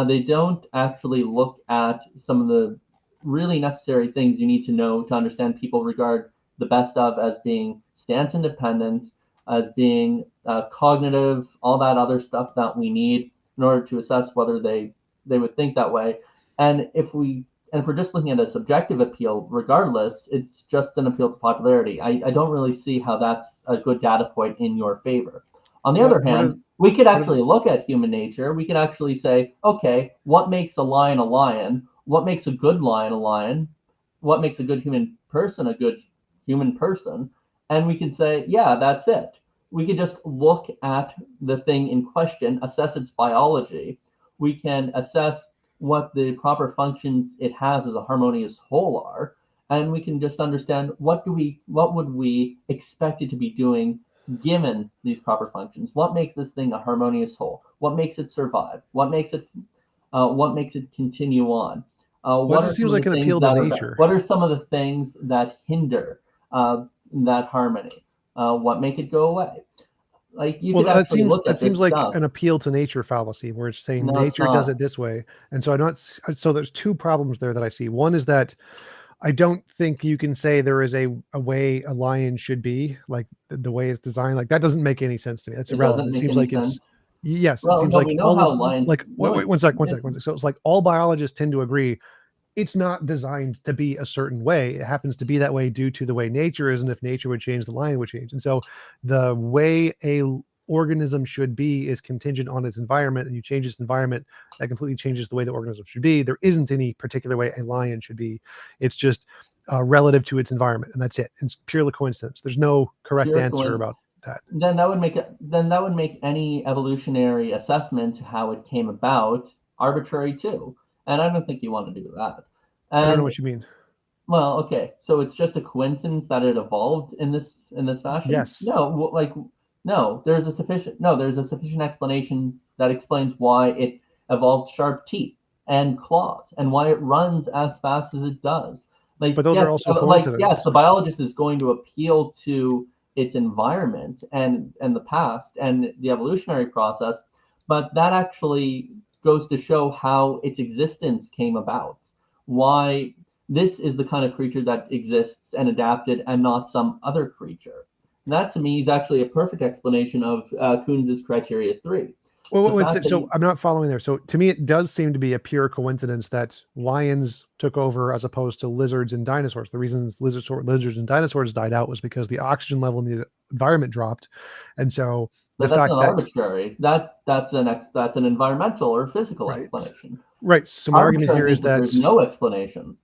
They don't actually look at some of the really necessary things you need to know to understand people regard the best of as being stance independent, as being cognitive, all that other stuff that we need in order to assess whether they would think that way. And if we're just looking at a subjective appeal, regardless, it's just an appeal to popularity. I don't really see how that's a good data point in your favor. On the other hand, we could actually look at human nature. We could actually say, okay, what makes a lion a lion? What makes a good lion a lion? What makes a good human person a good human person? And we could say, yeah, that's it. We could just look at the thing in question, assess its biology. We can assess what the proper functions it has as a harmonious whole are, and we can just understand what would we expect it to be doing given these proper functions. What makes this thing a harmonious whole? What makes it survive? What makes it continue on? What seems like an appeal to nature? What are some of the things that hinder that harmony? What make it go away? Like you could actually look at that seems like an appeal to nature fallacy, where it's saying nature does it this way, and so so there's two problems there that I see. One is that I don't think you can say there is a way a lion should be, like the way it's designed. Like that doesn't make any sense to me. That's irrelevant. It seems like it's yes. It seems like we know how lions. Like wait, one sec. So it's like all biologists tend to agree it's not designed to be a certain way. It happens to be that way due to the way nature is, and if nature would change, the lion would change. And so the way a organism should be is contingent on its environment, and you change its environment, that completely changes the way the organism should be. There isn't any particular way a lion should be. It's just relative to its environment, and that's it. It's purely coincidence. There's no correct answer about that. Then that would make any evolutionary assessment to how it came about arbitrary too. And I don't think you want to do that. And, I don't know what you mean. Well, okay, so it's just a coincidence that it evolved in this fashion? Yes. No, there's a sufficient explanation that explains why it evolved sharp teeth and claws and why it runs as fast as it does. But those are also coincidences. Yes, the biologist is going to appeal to its environment and the past and the evolutionary process, but that actually goes to show how its existence came about, why this is the kind of creature that exists and adapted and not some other creature. And that to me is actually a perfect explanation of Kuhn's criteria 3. So I'm not following there. So to me, it does seem to be a pure coincidence that lions took over as opposed to lizards and dinosaurs. The reason lizards and dinosaurs died out was because the oxygen level in the environment dropped. And so that's not arbitrary. That's an environmental or physical explanation. Right. So my argument here is that there's no explanation.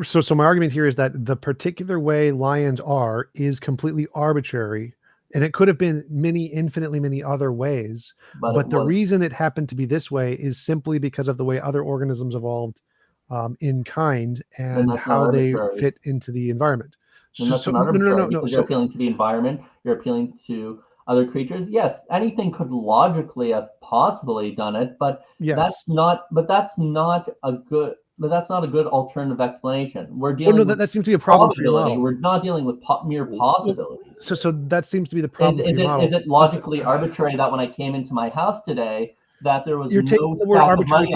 So my argument here is that the particular way lions are is completely arbitrary, and it could have been infinitely many other ways. But the reason it happened to be this way is simply because of the way other organisms evolved in kind and how they fit into the environment. No. You're appealing to the environment. You're appealing to other creatures. Yes, anything could logically have possibly done it, but that's not a good alternative explanation. We're dealing that seems to be a problem for your model. We're not dealing with mere possibilities. So that seems to be the problem. Is it logically arbitrary that when I came into my house today, that there was you're taking the word arbitrary?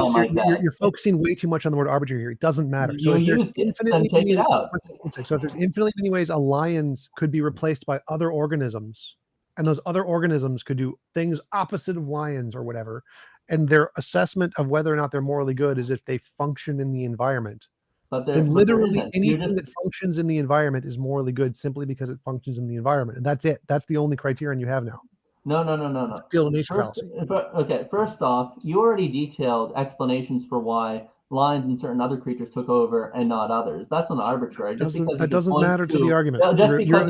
You're focusing way too much on the word arbitrary here. It doesn't matter. So if there's infinitely many ways a lions could be replaced by other organisms, and those other organisms could do things opposite of lions or whatever, and their assessment of whether or not they're morally good is if they function in the environment. Then literally anything that functions in the environment is morally good simply because it functions in the environment. And that's it. That's the only criterion you have now. No. Appeal to nature fallacy. Okay, first off, you already detailed explanations for why lions and certain other creatures took over and not others. That's an arbitrary. That doesn't matter to the argument.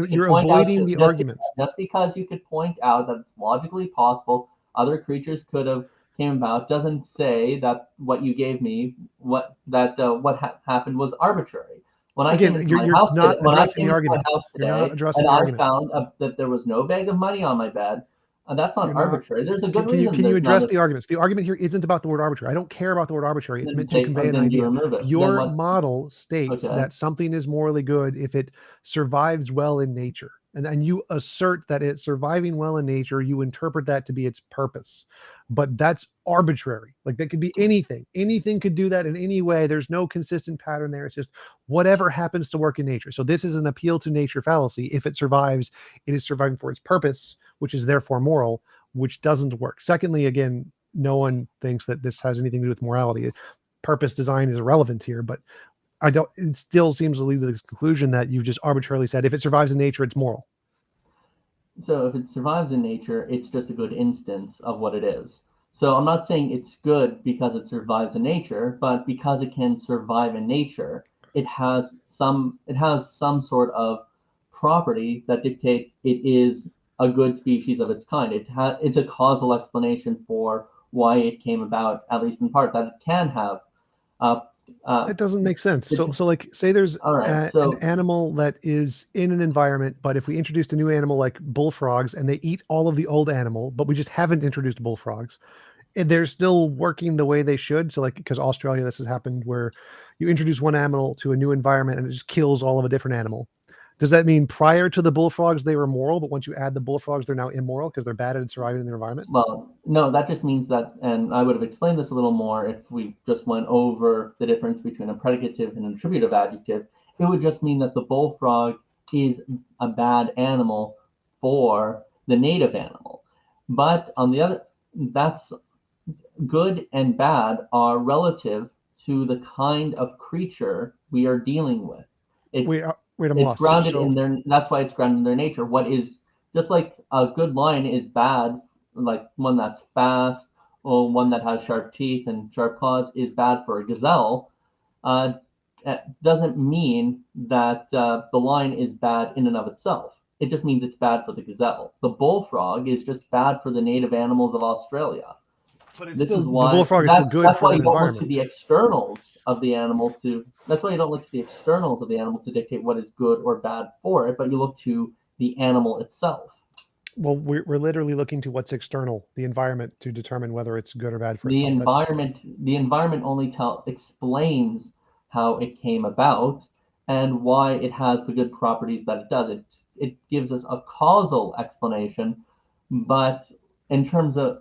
You're avoiding the argument. Just because you could point out that it's logically possible other creatures could have came about doesn't say that what you gave me, what happened was arbitrary. When I came Again, into my you're house not today, when I addressing came the into my argument. house You're not today, addressing and the I argument. found that there was no bag of money on my bed, that's not You're not. arbitrary. There's a good Can reason. you There's not address the arguments? The argument here isn't about the word arbitrary. I don't care about the word arbitrary. It's meant to convey an then you idea. remove it. Then Your what's model states okay? that something is morally good if it survives well in nature. And you assert that it's surviving well in nature, you interpret that to be its purpose. But that's arbitrary. Like that could be anything. Anything could do that in any way. There's no consistent pattern there. It's just whatever happens to work in nature. So this is an appeal to nature fallacy. If it survives, it is surviving for its purpose, which is therefore moral, which doesn't work. Secondly, again, no one thinks that this has anything to do with morality. Purpose design is irrelevant here, but it still seems to lead to the conclusion that you've just arbitrarily said if it survives in nature, it's moral. So if it survives in nature, it's just a good instance of what it is. So I'm not saying it's good because it survives in nature, but because it can survive in nature, it has some sort of property that dictates it is a good species of its kind. It's a causal explanation for why it came about, at least in part, that it can have. That doesn't make sense. So like, say there's an animal that is in an environment, but if we introduced a new animal like bullfrogs and they eat all of the old animal, but we just haven't introduced bullfrogs, and they're still working the way they should. So like, because Australia, this has happened where you introduce one animal to a new environment and it just kills all of a different animal. Does that mean prior to the bullfrogs they were moral, but once you add the bullfrogs, they're now immoral because they're bad at surviving in their environment? Well, no, that just means that, and I would have explained this a little more if we just went over the difference between a predicative and an attributive adjective. It would just mean that the bullfrog is a bad animal for the native animal. But on the other, that's good and bad are relative to the kind of creature we are dealing with. It's grounded in their. That's why it's grounded in their nature. What is just like a good lion is bad, like one that's fast or one that has sharp teeth and sharp claws is bad for a gazelle. Doesn't mean that the lion is bad in and of itself. It just means it's bad for the gazelle. The bullfrog is just bad for the native animals of Australia. This is why the bullfrog is good that's for why the you don't look environment. to the externals of the animal to. That's why you don't look to the externals of the animal to dictate what is good or bad for it, but you look to the animal itself. Well, we're literally looking to what's external, the environment, to determine whether it's good or bad for itself. The environment only explains how it came about and why it has the good properties that it does. It gives us a causal explanation, but in terms of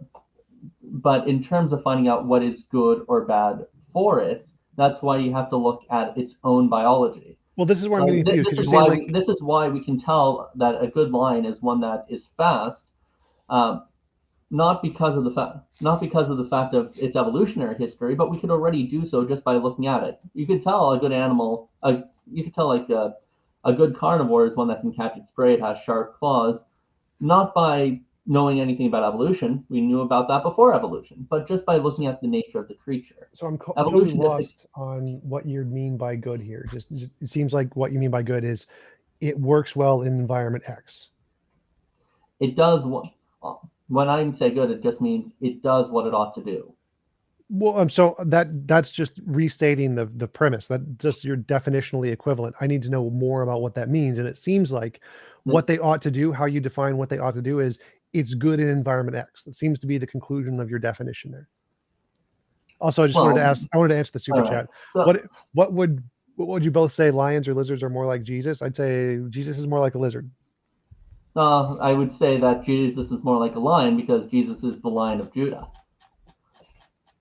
finding out what is good or bad for it, that's why you have to look at its own biology. Well, this is where I'm getting confused. This is why we can tell that a good lion is one that is fast, not because of the fact of its evolutionary history, but we could already do so just by looking at it. You could tell a good animal. You could tell like a good carnivore is one that can catch its prey. It has sharp claws, not by knowing anything about evolution. We knew about that before evolution, but just by looking at the nature of the creature. So I'm totally lost on what you mean by good here. Just it seems like what you mean by good is it works well in environment X. It does what. When I say good, it just means it does what it ought to do. Well, so that's just restating the premise. That just you're definitionally equivalent. I need to know more about what that means. And it seems like what they ought to do, how you define what they ought to do is it's good in environment X. That seems to be the conclusion of your definition there. Also, I wanted to ask, I wanted to answer the super chat. So, what would you both say? Lions or lizards are more like Jesus? I'd say Jesus is more like a lizard. I would say that Jesus is more like a lion because Jesus is the Lion of Judah.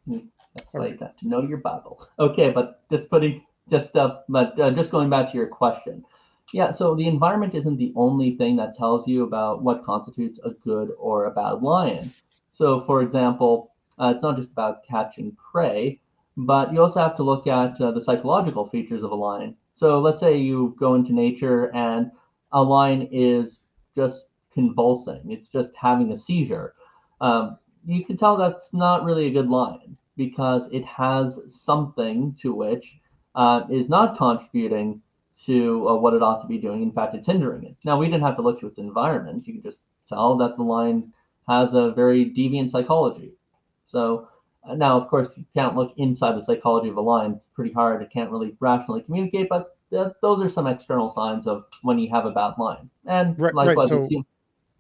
That's why you got to know your Bible. Okay, but just going back to your question. Yeah, so the environment isn't the only thing that tells you about what constitutes a good or a bad lion. So, for example, it's not just about catching prey, but you also have to look at the psychological features of a lion. So let's say you go into nature and a lion is just convulsing. It's just having a seizure. You can tell that's not really a good lion because it has something to which is not contributing to what it ought to be doing. In fact, it's hindering it. Now, we didn't have to look to its environment. You can just tell that the lion has a very deviant psychology. So now, of course, you can't look inside the psychology of a lion. It's pretty hard. It can't really rationally communicate, but those are some external signs of when you have a bad lion. And Right. likewise, So,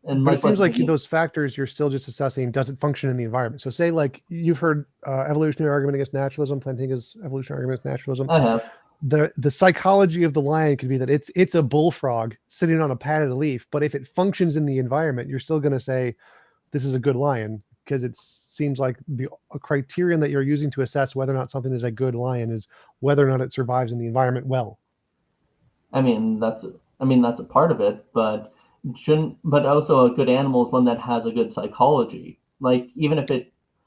but it seems like those factors you're still just assessing, does it function in the environment? So say like you've heard evolutionary argument against naturalism, Plantinga's evolutionary argument against naturalism. I have. The psychology of the lion could be that it's a bullfrog sitting on a padded leaf, but if it functions in the environment, you're still going to say this is a good lion, because it seems like a criterion that you're using to assess whether or not something is a good lion is whether or not it survives in the environment well. I mean, that's a part of it, but also a good animal is one that has a good psychology. Like, even if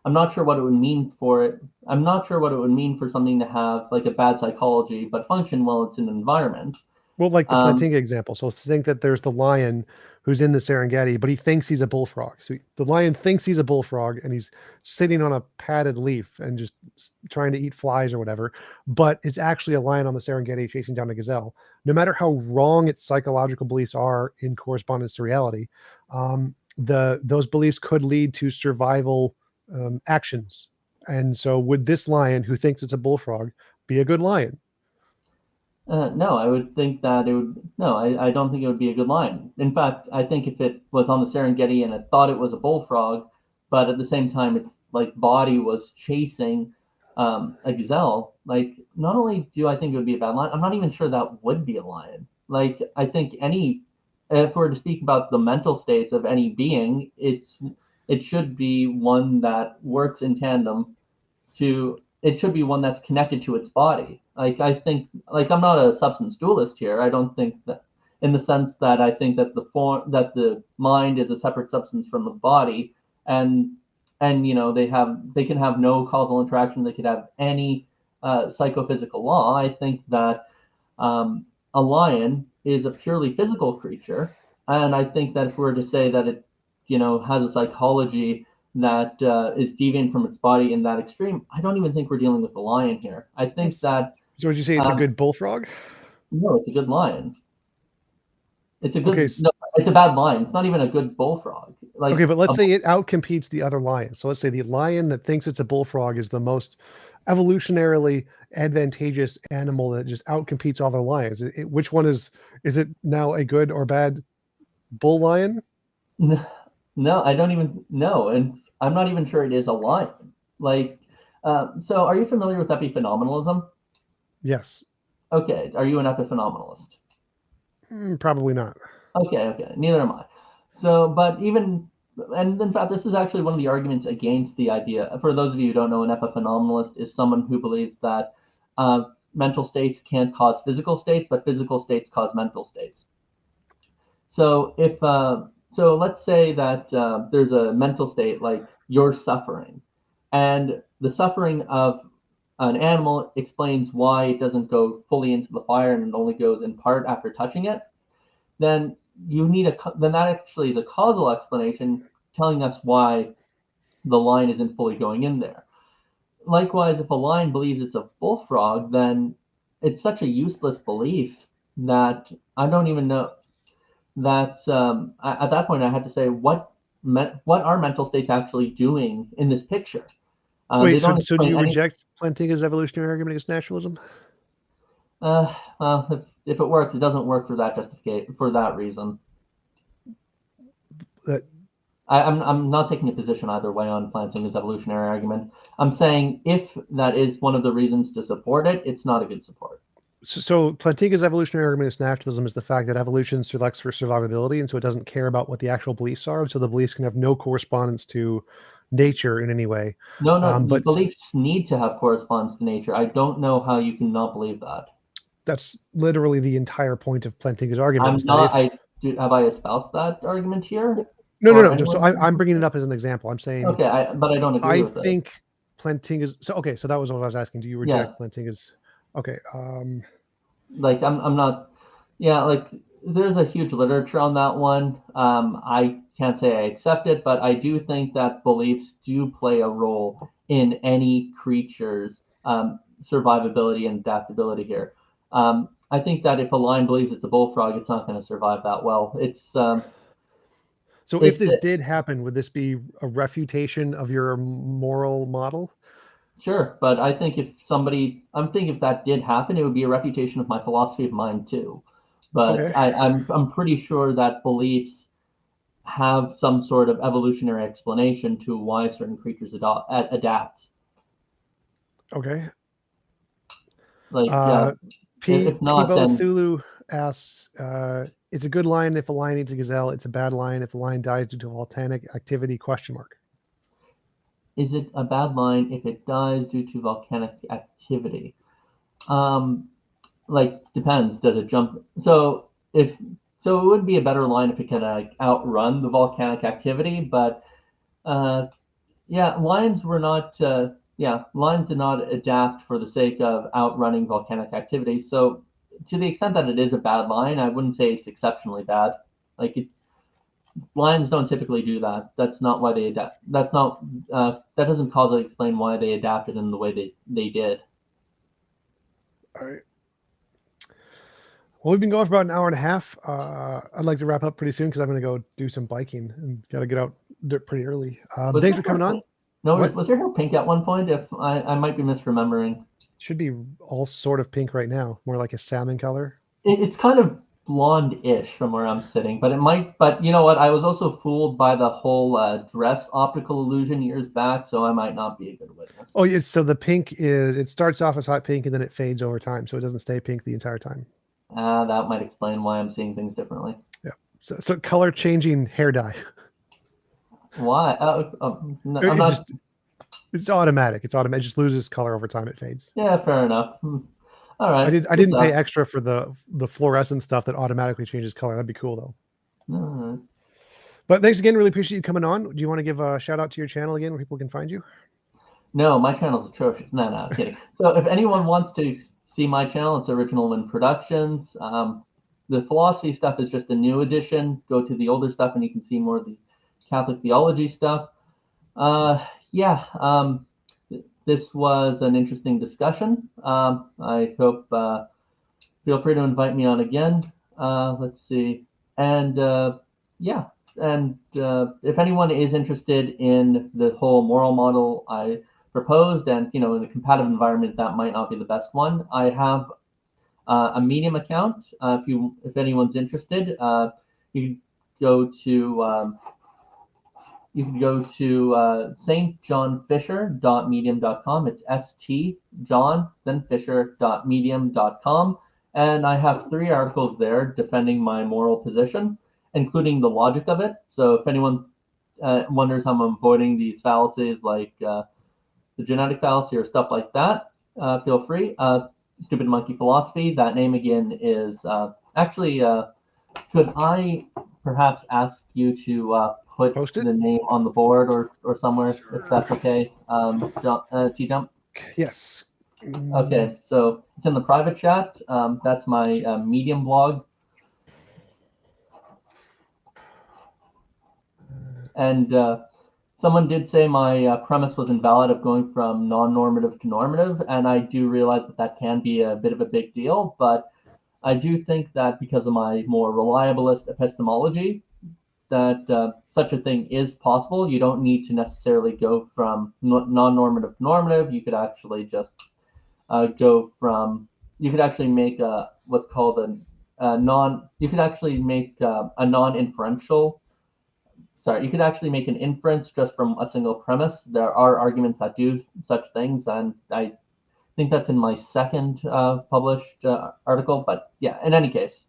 I'm not sure what it would mean for it. I'm not sure what it would mean for something to have like a bad psychology but function well it's in an environment. Well, like the Plantinga example. So think that there's the lion who's in the Serengeti, but he thinks he's a bullfrog. So the lion thinks he's a bullfrog, and he's sitting on a padded leaf and just trying to eat flies or whatever. But it's actually a lion on the Serengeti chasing down a gazelle. No matter how wrong its psychological beliefs are in correspondence to reality, those beliefs could lead to survival actions. And so would this lion who thinks it's a bullfrog be a good lion? No, I would think that it would. No, I don't think it would be a good lion. In fact, I think if it was on the Serengeti and it thought it was a bullfrog, but at the same time its like body was chasing a gazelle, like not only do I think it would be a bad lion, I'm not even sure that would be a lion. Like I think if we're to speak about the mental states of any being, it should be one that works in tandem it should be one that's connected to its body. Like I think, like I'm not a substance dualist here. I don't think that, in the sense that I think that the mind is a separate substance from the body, and they can have no causal interaction. They could have any psychophysical law. I think that a lion is a purely physical creature, and I think that if we were to say that it has a psychology that is deviant from its body in that extreme, I don't even think we're dealing with the lion here. I think that. So would you say it's a good bullfrog? No, it's a good lion. It's a good. Okay, no, it's a bad lion. It's not even a good bullfrog. Like, okay, but let's say it outcompetes the other lion. So let's say the lion that thinks it's a bullfrog is the most evolutionarily advantageous animal that just outcompetes all the lions. Which one is it now, a good or bad bull lion? No, I don't even know, and I'm not even sure it is a lion. Like, so are you familiar with epiphenomenalism? Yes. Okay, are you an epiphenomenalist? Probably not. Okay, neither am I. So, and in fact, this is actually one of the arguments against the idea. For those of you who don't know, an epiphenomenalist is someone who believes that mental states can't cause physical states, but physical states cause mental states. So so let's say that there's a mental state like you're suffering, and the suffering of an animal explains why it doesn't go fully into the fire and it only goes in part after touching it. Then that actually is a causal explanation telling us why the lion isn't fully going in there. Likewise, if a lion believes it's a bullfrog, then it's such a useless belief that I don't even know. At that point, I had to say, what are mental states actually doing in this picture? Wait, so do you reject Plantinga's evolutionary argument against naturalism? Well, if it works, it doesn't work for that reason. I'm not taking a position either way on Plantinga's evolutionary argument. I'm saying if that is one of the reasons to support it, it's not a good support. So Plantinga's evolutionary argument against naturalism is the fact that evolution selects for survivability, and so it doesn't care about what the actual beliefs are, so the beliefs can have no correspondence to nature in any way. No, but beliefs need to have correspondence to nature. I don't know how you can not believe that. That's literally the entire point of Plantinga's argument. Have I espoused that argument here? No. So I'm bringing it up as an example. I'm saying. Okay, but I don't agree with it. I think Plantinga's. So that was what I was asking. Do you reject Plantinga's? Okay. Like I'm not. Yeah, like there's a huge literature on that one. I can't say I accept it, but I do think that beliefs do play a role in any creature's survivability and adaptability here. I think that if a lion believes it's a bullfrog, it's not going to survive that well. So if this did happen, would this be a refutation of your moral model? Sure, but I think if that did happen, it would be a refutation of my philosophy of mind too. But Okay. I'm pretty sure that beliefs have some sort of evolutionary explanation to why certain creatures adapt. Okay. Like, if not, Peebo then Thulu asks, it's a good line if a lion eats a gazelle. It's a bad line if a lion dies due to volcanic activity, ? is it a bad line if it dies due to volcanic activity? Like, depends. Does it jump? So it would be a better line if it can outrun the volcanic activity. But yeah, lions did not adapt for the sake of outrunning volcanic activity. So to the extent that it is a bad line, I wouldn't say it's exceptionally bad. Like, lions don't typically do that. That's not why they adapt. That's not that doesn't causally explain why they adapted in the way they did. All right. Well, we've been going for about an hour and a half. I'd like to wrap up pretty soon because I'm going to go do some biking and got to get out pretty early. Thanks for coming on. No, was your hair pink at one point? If I might be misremembering. Should be all sort of pink right now, more like a salmon color. It's kind of blonde-ish from where I'm sitting, but it might. But you know what? I was also fooled by the whole dress optical illusion years back, so I might not be a good witness. Oh, yeah. So the pink it starts off as hot pink and then it fades over time, so it doesn't stay pink the entire time. That might explain why I'm seeing things differently. Yeah. So color changing hair dye. Why? It's automatic. It's automatic. It just loses color over time. It fades. Yeah, fair enough. All right. I didn't pay extra for the fluorescent stuff that automatically changes color. That'd be cool though. All right. But thanks again. Really appreciate you coming on. Do you want to give a shout out to your channel again where people can find you? No, my channel's atrocious. No, I'm kidding. So if anyone wants to see my channel, it's Original Wind Productions. The philosophy stuff is just a new edition. Go to the older stuff and you can see more of the Catholic theology stuff. This was an interesting discussion. I hope feel free to invite me on again. Let's see. And if anyone is interested in the whole moral model I proposed, and in a competitive environment that might not be the best one, I have a Medium account. If anyone's interested, you can go to stjohnfisher.medium.com. It's stjohn then fisher.medium.com, and I have 3 articles there defending my moral position, including the logic of it. So if anyone wonders how I'm avoiding these fallacies like the genetic fallacy or stuff like that, feel free. Stupid Monkey Philosophy, that name again is could I perhaps ask you to put the name on the board or somewhere, if that's okay, T-Jump? Yes. Okay, so it's in the private chat. That's my Medium blog. And someone did say my premise was invalid of going from non-normative to normative, and I do realize that can be a bit of a big deal, but I do think that because of my more reliabilist epistemology, that such a thing is possible. You don't need to necessarily go from non-normative to normative. You could actually just you could actually make what's called you could actually make a non-inferential. Sorry, you could actually make an inference just from a single premise. There are arguments that do such things, and I think that's in my second published article. But yeah, in any case.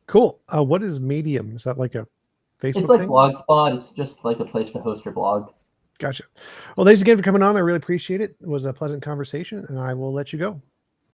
Cool. What is Medium? Is that like a Facebook It's like thing? Blogspot. It's just like a place to host your blog. Gotcha. Well, thanks again for coming on. I really appreciate it. It was a pleasant conversation, and I will let you go.